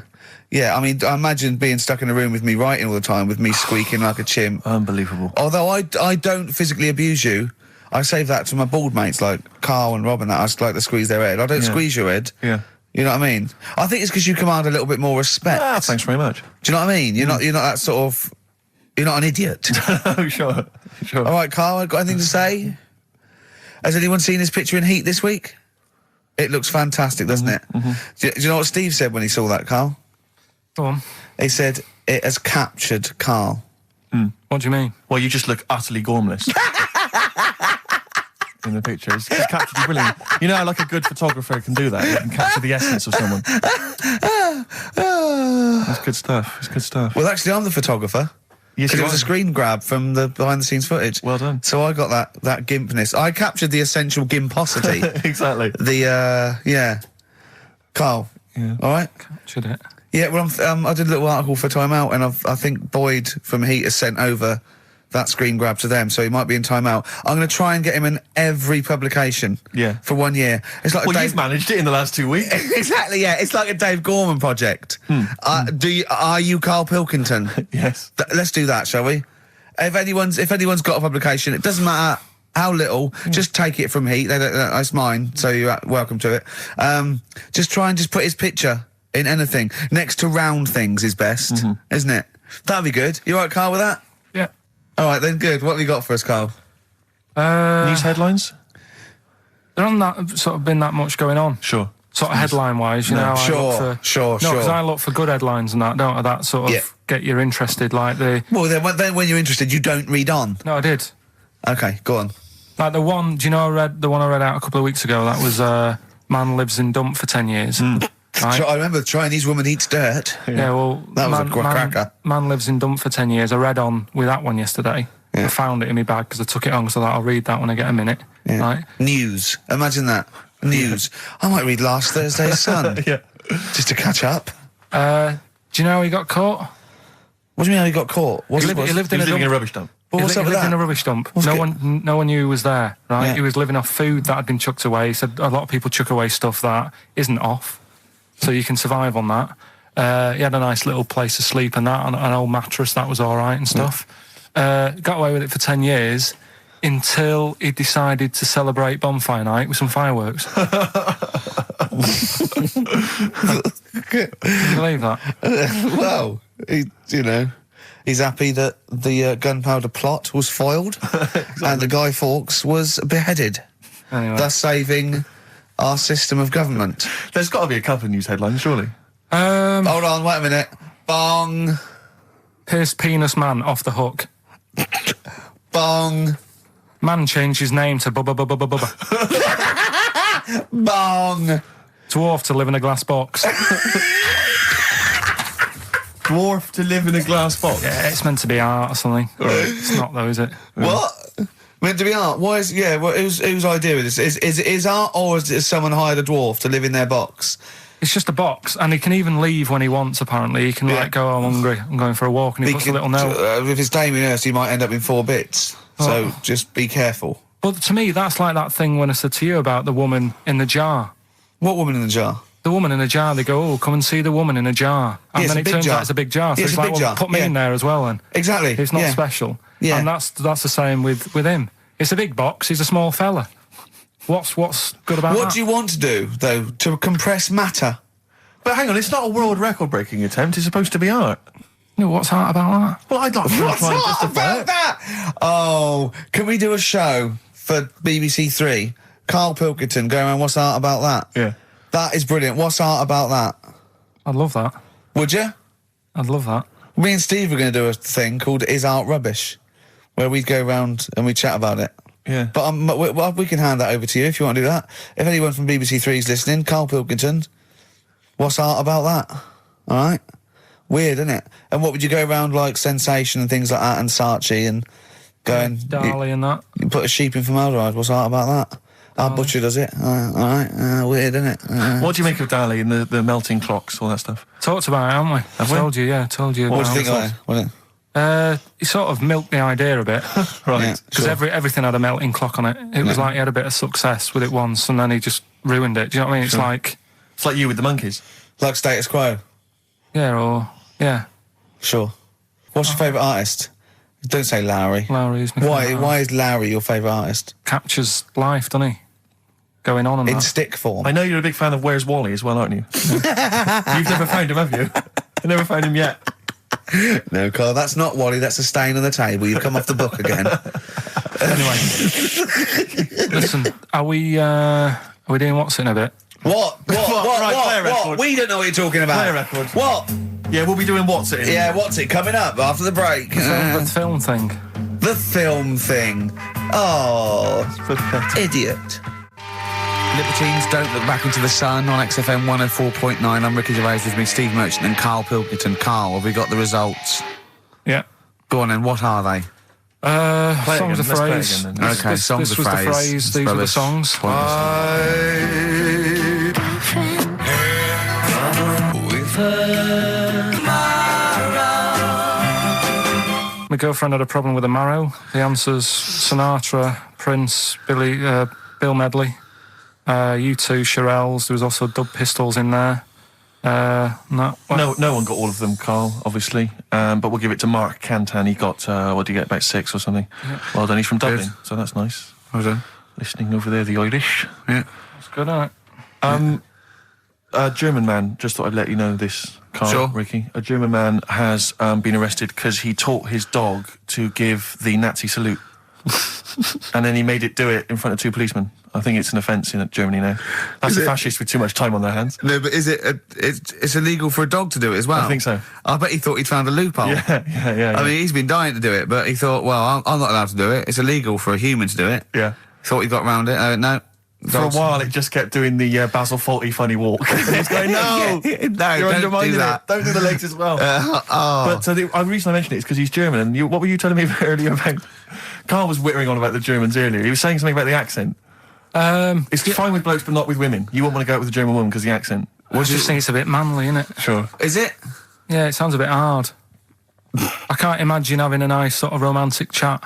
Yeah, I mean, I imagine being stuck in a room with me writing all the time, with me squeaking like a chimp. Unbelievable. Although I don't physically abuse you, I save that to my bald mates like Carl and Rob and that. I just like to squeeze their head. I don't Yeah. squeeze your head. Yeah. You know what I mean? I think it's because you command a little bit more respect. Ah, thanks very much. Do you know what I mean? You're not that sort of... You're not an idiot. Oh, sure. All right, Carl, got anything to say? Has anyone seen his picture in Heat this week? It looks fantastic, doesn't it? Do you know what Steve said when he saw that, Carl? Go on. He said, it has captured Carl. What do you mean? Well, you just look utterly gormless. In the picture. It's captured you brilliantly. You know how, like, a good photographer can do that? They can capture the essence of someone. That's good stuff. It's good stuff. Well, actually, I'm the photographer. Yes, Because you it was are. a screen grab from the behind-the-scenes footage. Well done. So I got that gimpness. I captured the essential gimposity. Exactly. Yeah. Carl. Yeah. All right? Should it? Yeah, well, I did a little article for Time Out, and I think Boyd from Heat has sent over that screen grab to them, so he might be in Time Out. I'm going to try and get him in every publication. Yeah. For 1 year. It's like a Well, Dave... you've managed it in the last 2 weeks. Exactly, yeah. It's like a Dave Gorman project. Are you Karl Pilkington? Yes. Let's do that, shall we? If anyone's got a publication, it doesn't matter how little, just take it from Heat. That's mine, so you're welcome to it. Just try and just put his picture in anything. Next to round things is best, isn't it? That'd be good. You all right, Carl, with that? Yeah. All right, then, good. What have you got for us, Carl? News headlines? There hasn't sort of been that much going on. Sure. sort of headline-wise, you know. Sure. No, because I look for good headlines and that, don't I? That sort of get you interested, like the... Well, then when you're interested, you don't read on. No, I did. Okay, go on. Like the one, do you know the one I read out a couple of weeks ago? That was, man lives in dump for 10 years. Right? I remember the Chinese woman eats dirt. Yeah, well... That was a cracker. Man lives in dump for 10 years. I read on with that one yesterday. Yeah. I found it in my bag because I took it on, because I thought I'll read that when I get a minute. Yeah. Right? News. Imagine that. News. I might read last Thursday's Sun. Yeah. Just to catch up. Do you know how he got caught? What do you mean how he got caught? He lived in a rubbish dump. Well, what's he up with lived that? in a rubbish dump. What's No good? one knew he was there, right? Yeah. He was living off food that had been chucked away. He said a lot of people chuck away stuff that isn't off, so you can survive on that. He had a nice little place to sleep and that, on an old mattress, that was all right and stuff. Got away with it for 10 years until he decided to celebrate bonfire night with some fireworks. Can you believe that? Well, he's happy that the gunpowder plot was foiled and the Guy Fawkes was beheaded, Anyway. thus saving our system of government. There's got to be a couple of news headlines, surely. Hold on, wait a minute. Bong. Pierced penis man off the hook. Bong. Man changed his name to Bubba Bubba Bubba Bubba. Bong. Dwarf to live in a glass box. Dwarf to live in a glass box. Yeah, it's meant to be art or something. It's not though, is it? What? Meant to be art? Why is... Yeah, well, whose idea is this? Is art, or is someone hired a dwarf to live in their box? It's just a box, and he can even leave when he wants, apparently. He can, like, go, I'm hungry, I'm going for a walk, and he puts a little note. If it's Damien Hirst, he might end up in 4 bits. So just be careful. But to me, that's like that thing when I said to you about the woman in the jar. What woman in the jar? The woman in the jar, they go, oh, come and see the woman in a jar. And Yeah, then it's it a big turns jar. out it's a big jar. So Yeah, it's it's a like, big well, jar. put me Yeah. in there as well, then. Exactly. It's not Yeah. special. Yeah. And that's the same with him. It's a big box, he's a small fella. What's good about that? What do you want to do, though? To compress matter? But hang on, it's not a world record-breaking attempt. It's supposed to be art. No, what's art about that? Well, I'd like to What's try and art justify about it. that? Oh, can we do a show for BBC Three? Karl Pilkington going around, what's art about that? Yeah. That is brilliant. What's art about that? I'd love that. Would you? I'd love that. Me and Steve are going to do a thing called Is Art Rubbish, where we'd go around and we'd chat about it. Yeah. But we can hand that over to you if you want to do that. If anyone from BBC Three is listening, Karl Pilkington, what's art about that? All right? Weird, isn't it? And what would you go around like Sensation and things like that and Saatchi and going... Dali and that. You put a sheep in formaldehyde, what's art about that? Our butcher does it. All right. Weird, isn't it? What do you make of Dali and the melting clocks, all that stuff? Talked about it, haven't we? Have we? Told you, yeah, told you. What do about you think it. of it? Wasn't it? He sort of milked the idea a bit. Right. Yeah. Because Sure. everything had a melting clock on it. It was like he had a bit of success with it once, and then he just ruined it. Do you know what I mean? It's like, It's like you with the monkeys. Like Status Quo. yeah. Sure. What's your favourite artist? Don't say Lowry. Lowry's my Why? favourite. Why is Lowry your favourite artist? Captures life, doesn't he? Going on and In that. stick form. I know you're a big fan of Where's Wally as well, aren't you? You've never found him, have you? I've never found him yet. No, Carl, that's not Wally. That's a stain on the table. You've come off the book again. Anyway, listen, are we doing what's in a bit? What? Right, play a record. We don't know what you're talking about. Play a record. What? Yeah, we'll be doing What's It In. Yeah, what's it? Coming up after the break. The film thing. The film thing. Oh, Pathetic. idiot. Libertines Don't Look Back Into the Sun on XFM 104.9. I'm Ricky Gervais, with me, Steve Merchant and Karl Pilkington. Karl, have we got the results? Yeah. Go on then, what are they? Play it Songs again. of Let's play it phrase. again then. Okay, songs this of was phrase. the phrase, these were the Rubbish. songs. With her. My girlfriend had a problem with a marrow. The answer's Sinatra, Prince, Bill Medley, U2, Shirelles. There was also Dub Pistols in there. No one got all of them, Carl, obviously. But we'll give it to Mark Cantan. He got, what did he get, about 6 or something? Yeah. Well done, he's from Dublin, so that's nice. Well done. Listening over there, the Irish. Yeah. It's good, isn't it? A German man, just thought I'd let you know this, Carl, Sure. Ricky. A German man has been arrested because he taught his dog to give the Nazi salute. and then he made it do it in front of 2 policemen. I think it's an offence in Germany now. That's a fascist with too much time on their hands. No, but is it? It's illegal for a dog to do it as well. I think so. I bet he thought he'd found a loophole. Yeah. I mean, he's been dying to do it, but he thought, well, I'm not allowed to do it. It's illegal for a human to do it. Yeah. Thought he got around it. No. For a while, it just kept doing the Basil Fawlty funny walk. And he was going, no, no, you're don't undermining do that. it. Don't do the legs as well. But the reason I mentioned it is because he's German. And what were you telling me earlier about? Karl was whittering on about the Germans earlier. He was saying something about the accent. It's fine with blokes, but not with women. You wouldn't want to go out with a German woman because of the accent. I just think it's a bit manly, isn't it? Sure. Is it? Yeah, it sounds a bit hard. I can't imagine having a nice sort of romantic chat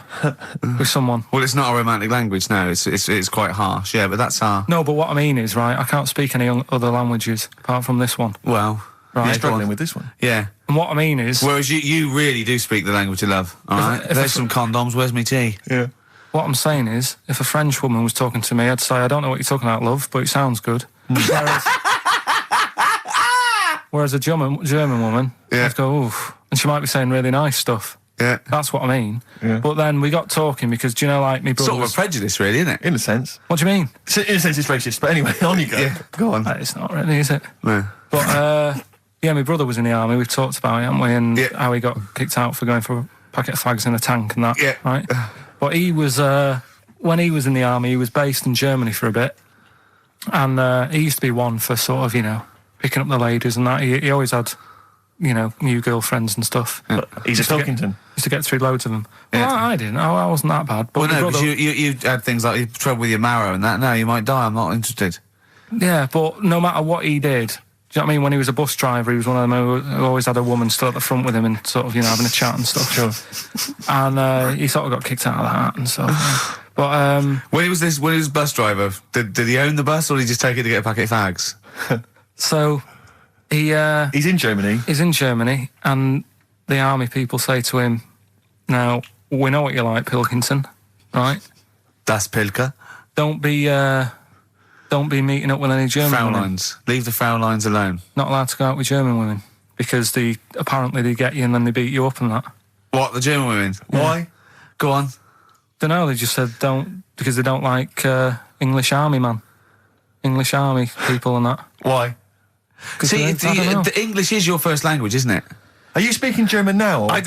with someone. Well, it's not a romantic language, no. It's quite harsh, yeah, but that's our... No, but what I mean is, right, I can't speak any other languages apart from this one. Well... Right. You're struggling with this one. Yeah. And what I mean is... Whereas you really do speak the language of love, all right? There's some condoms, where's me tea? Yeah. What I'm saying is, if a French woman was talking to me, I'd say, I don't know what you're talking about, love, but it sounds good. Whereas a German woman, I'd go, oof. And she might be saying really nice stuff. Yeah. That's what I mean. Yeah. But then we got talking because, do you know, like, me brother... Sort of a prejudice, really, isn't it? In a sense. What do you mean? In a sense, it's racist, but anyway, on you go. Yeah, go on. It's not really, is it? No. But, yeah, my brother was in the army. We've talked about it, haven't we? And Yeah. how he got kicked out for going for a packet of fags in a tank and that, Yeah. right? But he was, when he was in the army, he was based in Germany for a bit. And he used to be one for sort of, you know, picking up the ladies and that. He always had, you know, new girlfriends and stuff. But he's a Pilkington. Used to get through loads of them. Yeah. Well, I didn't. I wasn't that bad. But Well, my no, brother, because you had things like you trouble with your marrow and that. No, you might die. I'm not interested. yeah, but no matter what he did, do you know what I mean? When he was a bus driver, he was one of them who always had a woman still at the front with him and sort of, you know, having a chat and stuff. Sure. And he sort of got kicked out of that and stuff. Yeah. But When he was bus driver, did he own the bus or did he just take it to get a packet of fags? so He's in Germany. he's in Germany, and the army people say to him, "Now we know what you like, Pilkington, right? Das Pilker. Don't be meeting up with any German women. Fraulines. Leave the Fraulines alone. Not allowed to go out with German women because apparently they get you and then they beat you up and that. What, the German women? Why? Go on. Don't know. They just said don't because they don't like English army people and that. Why? See, I don't know. the English is your first language, isn't it? Are you speaking German now? Or? I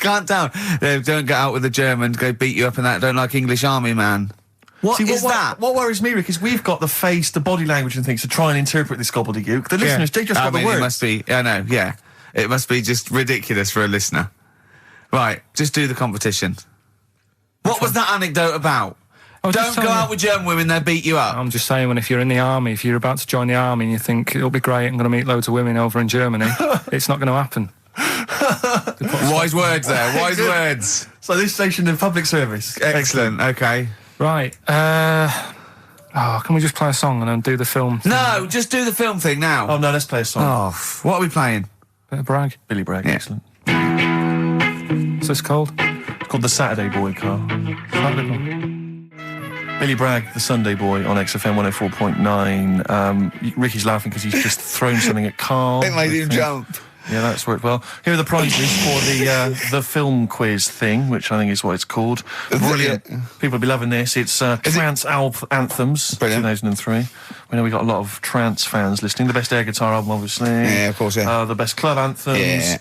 can't tell. Don't get out with the Germans, go beat you up and that. Don't like English army, man. What is that? What worries me, Rick, is we've got the face, the body language and things to try and interpret this gobbledygook. The listeners, they just got the words. It must be, I know, yeah. It must be just ridiculous for a listener. Right, just do the competition. What was that anecdote about? Don't go out with German women, they'll beat you up. I'm just saying, when if you're in the army, if you're about to join the army and you think it'll be great, I'm going to meet loads of women over in Germany, it's not going to happen. Wise words there, wise words. So this station in public service. Excellent, okay. Right. Can we just play a song and then do the film thing? No, just do the film thing now. Oh, no, let's play a song. Oh, what are we playing? Bit of brag. Billy Bragg, Yeah. excellent. What's this called? It's called The Saturday Boy, Carl. Billy Bragg, The Sunday Boy on XFM 104.9. Ricky's laughing because he's just thrown something at Carl. It made him jump. Yeah, that's worked well. Here are the prizes for the film quiz thing, which I think is what it's called. Brilliant. People will be loving this. It's Trance Anthems, Brilliant. 2003. We know we got a lot of trance fans listening. The best air guitar album, obviously. Yeah, of course, yeah. The best club anthems. Yeah.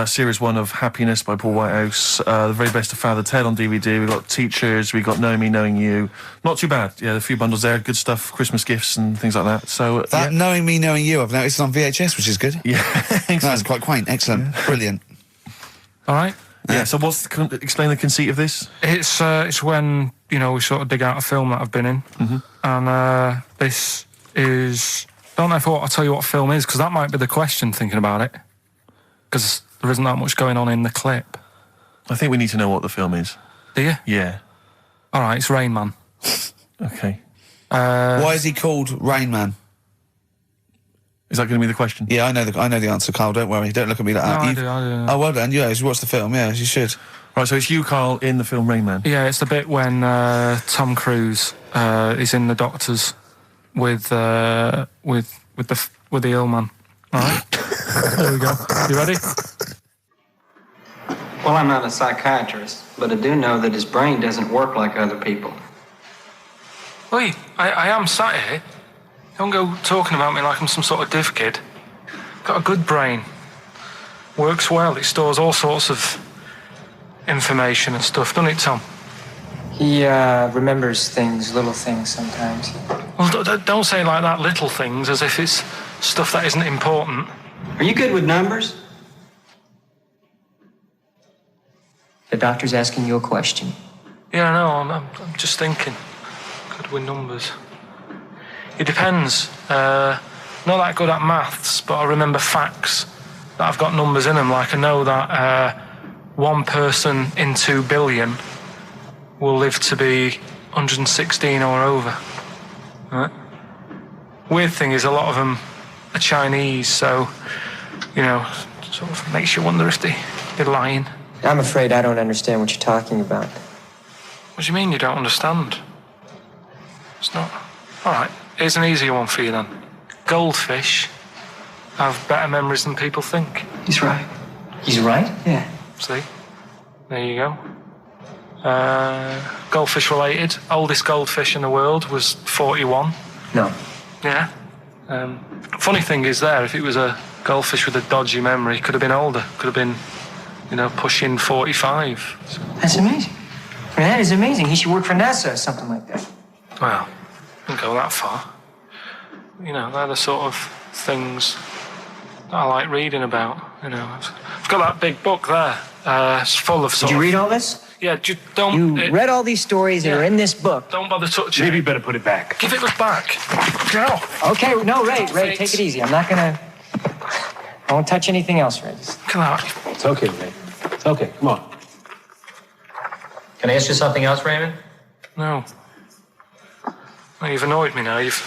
Series 1 of Happiness by Paul Whitehouse. The very best of Father Ted on DVD. We've got Teachers. We've got Knowing Me, Knowing You. Not too bad. Yeah, a few bundles there. Good stuff. Christmas gifts and things like that. So That Knowing Me, Knowing You, I've noticed on VHS, which is good. Yeah. That's quite quaint. Excellent. Brilliant. All right. Yeah, so explain the conceit of this? It's when, you know, we sort of dig out a film that I've been in. Mm-hmm. And this is... don't know if I'll tell you what film is, because that might be the question, thinking about it. Because there isn't that much going on in the clip. I think we need to know what the film is. Do you? Yeah. All right, it's Rain Man. Okay. Why is he called Rain Man? Is that going to be the question? Yeah, I know the answer, Carl. Don't worry. Don't look at me like that. I do. Oh, well done. Yeah, you watched the film. Yeah, you should. Right, so it's you, Carl, in the film Rain Man. Yeah, it's the bit when Tom Cruise is in the doctors with the ill man. All right. There we go. You ready? Well, I'm not a psychiatrist, but I do know that his brain doesn't work like other people. Wait, I am sat here. Don't go talking about me like I'm some sort of div kid. Got a good brain. Works well. It stores all sorts of information and stuff, doesn't it, Tom? He remembers things, little things sometimes. Well, don't say like that, little things, as if it's stuff that isn't important. Are you good with numbers? The doctor's asking you a question. Yeah, I know. I'm just thinking. Good with numbers. It depends. Not that good at maths, but I remember facts that have got numbers in them. Like I know that one person in 2 billion will live to be 116 or over. Right? Weird thing is a lot of them are Chinese, so, you know, sort of makes you wonder if they're lying. I'm afraid I don't understand what you're talking about. What do you mean you don't understand? It's not... Alright, here's an easier one for you then. Goldfish have better memories than people think. He's right. He's right? Yeah. See? There you go. Goldfish related. Oldest goldfish in the world was 41. No. Yeah. Funny thing is there, if it was a goldfish with a dodgy memory, could have been older. Could have been, you know, pushing 45. So. That's amazing. I mean, that is amazing. He should work for NASA or something like that. Well, didn't go that far. You know, they're the sort of things that I like reading about. You know, I've got that big book there. It's full of sort Did you of... read all this? Yeah, don't... You read all these stories that are in this book. Don't bother touching Maybe it. you better put it back. Give it back. No. Okay, no, Ray, take it easy. I'm not gonna... I won't touch anything else, Ray. Come out. It's okay, Ray. It's okay. Come on. Can I ask you something else, Raymond? No. Well, you've annoyed me now. You've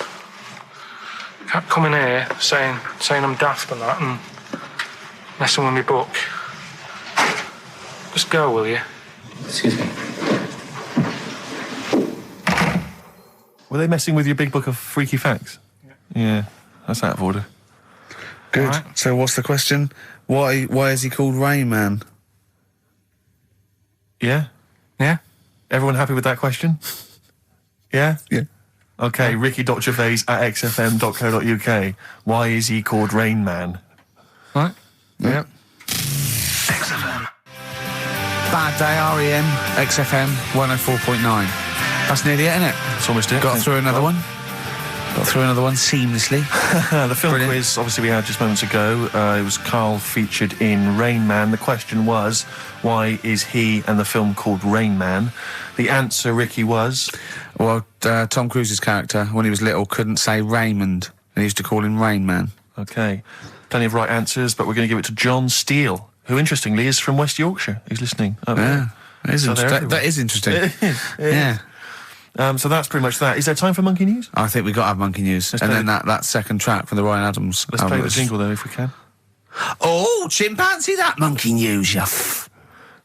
kept coming here saying I'm daft and that and messing with my book. Just go, will you? Excuse me. Were they messing with your big book of freaky facts? Yeah, that's out of order. Good. Right. So what's the question? Why is he called Rain Man? Yeah? Yeah? Everyone happy with that question? Yeah? Yeah. Okay, Ricky.Gervais at xfm.co.uk. Why is he called Rain Man? Right? Yeah. XFM. Bad Day, REM, XFM 104.9. That's nearly it, isn't it? It's almost it. Got through another one. Got through another one seamlessly. The film Brilliant. quiz, obviously, we had just moments ago. It was Karl featured in Rain Man. The question was, why is he and the film called Rain Man? The answer, Ricky, was... Well, Tom Cruise's character, when he was little, couldn't say Raymond, and he used to call him Rain Man. Okay. Plenty of right answers, but we're going to give it to John Steele, who, interestingly, is from West Yorkshire. He's listening. Yeah, that is, So they're that is interesting. Yeah. Yeah. So that's pretty much that. Is there time for Monkey News? I think we've got to have Monkey News. Let's And play then that second track from the Ryan Adams Let's album play the was- jingle, though, if we can. Oh, chimpanzee, that Monkey News, you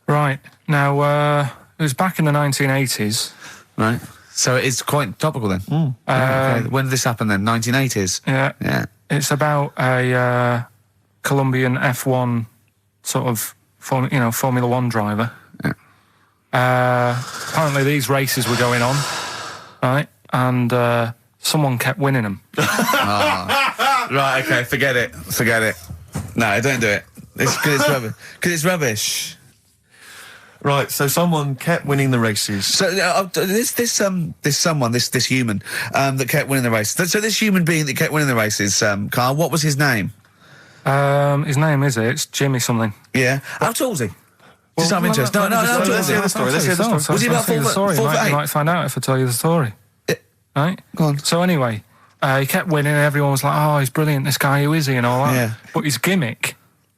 Right. Now, it was back in the 1980s. Right. So it is quite topical then. Okay. When did this happen then? 1980s? Yeah. Yeah. It's about a Colombian F1 sort of, Formula One driver. Yeah. Apparently these races were going on, right? And someone kept winning them. Right, okay, forget it. No, don't do it. It's because it's rubbish. Because it's rubbish. Right, so someone kept winning the races. So this human that kept winning the race. So this human being that kept winning the races, Carl, what was his name? His name it's Jimmy something. Yeah. How tall was he? Just out of interest. No, let's hear the story. Let's hear the story. Was he about 4 foot 8? You might find out if I tell you the story. Right? Go on. So anyway, he kept winning and everyone was like, oh, he's brilliant, this guy, who is he, and all that. Yeah. But his gimmick,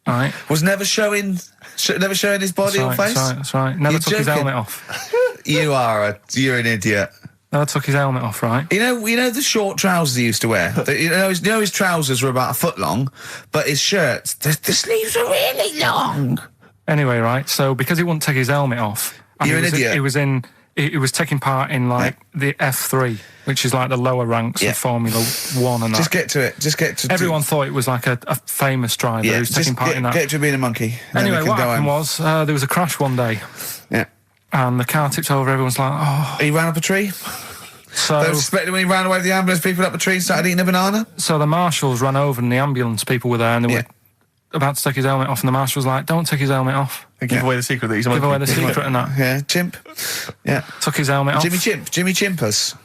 right? Was never showing his body or face? That's right. Never You're took his joking. helmet off. You're an idiot. Never took his helmet off, right? You know the short trousers he used to wear? His trousers were about a foot long, but his shirts, the sleeves were really long. Anyway, right, so because he wouldn't take his helmet off... and You're an idiot. He was taking part in, the F3, which is like the lower ranks of Formula 1 and that. Just get to it. Everyone thought it was like a famous driver who was taking part in that. Get to being a monkey. Anyway, what happened was, there was a crash one day. Yeah. and the car tipped over. Everyone's like, oh. He ran up a tree? So, They suspected when he ran away with the ambulance, people up a tree and started eating a banana? so the marshals ran over and the ambulance people were there and they were about to take his helmet off, and the marshal was like, don't take his helmet off. Give away the secret that he's a monkey. Give away the secret and that. Yeah, chimp. Yeah. Took his helmet off. Jimmy Chimpus?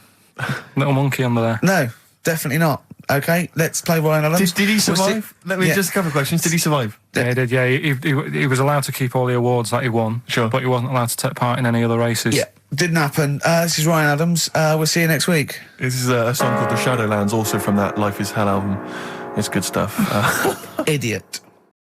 Little monkey under there. No, definitely not. Okay, let's play Ryan Adams. Did he We'll see- survive? Let me just a couple of questions. Did he survive? Yeah, he did, yeah. He was allowed to keep all the awards that he won. Sure. But he wasn't allowed to take part in any other races. Yeah, didn't happen. This is Ryan Adams. We'll see you next week. This is a song called The Shadowlands, also from that Life is Hell album. It's good stuff. Idiot.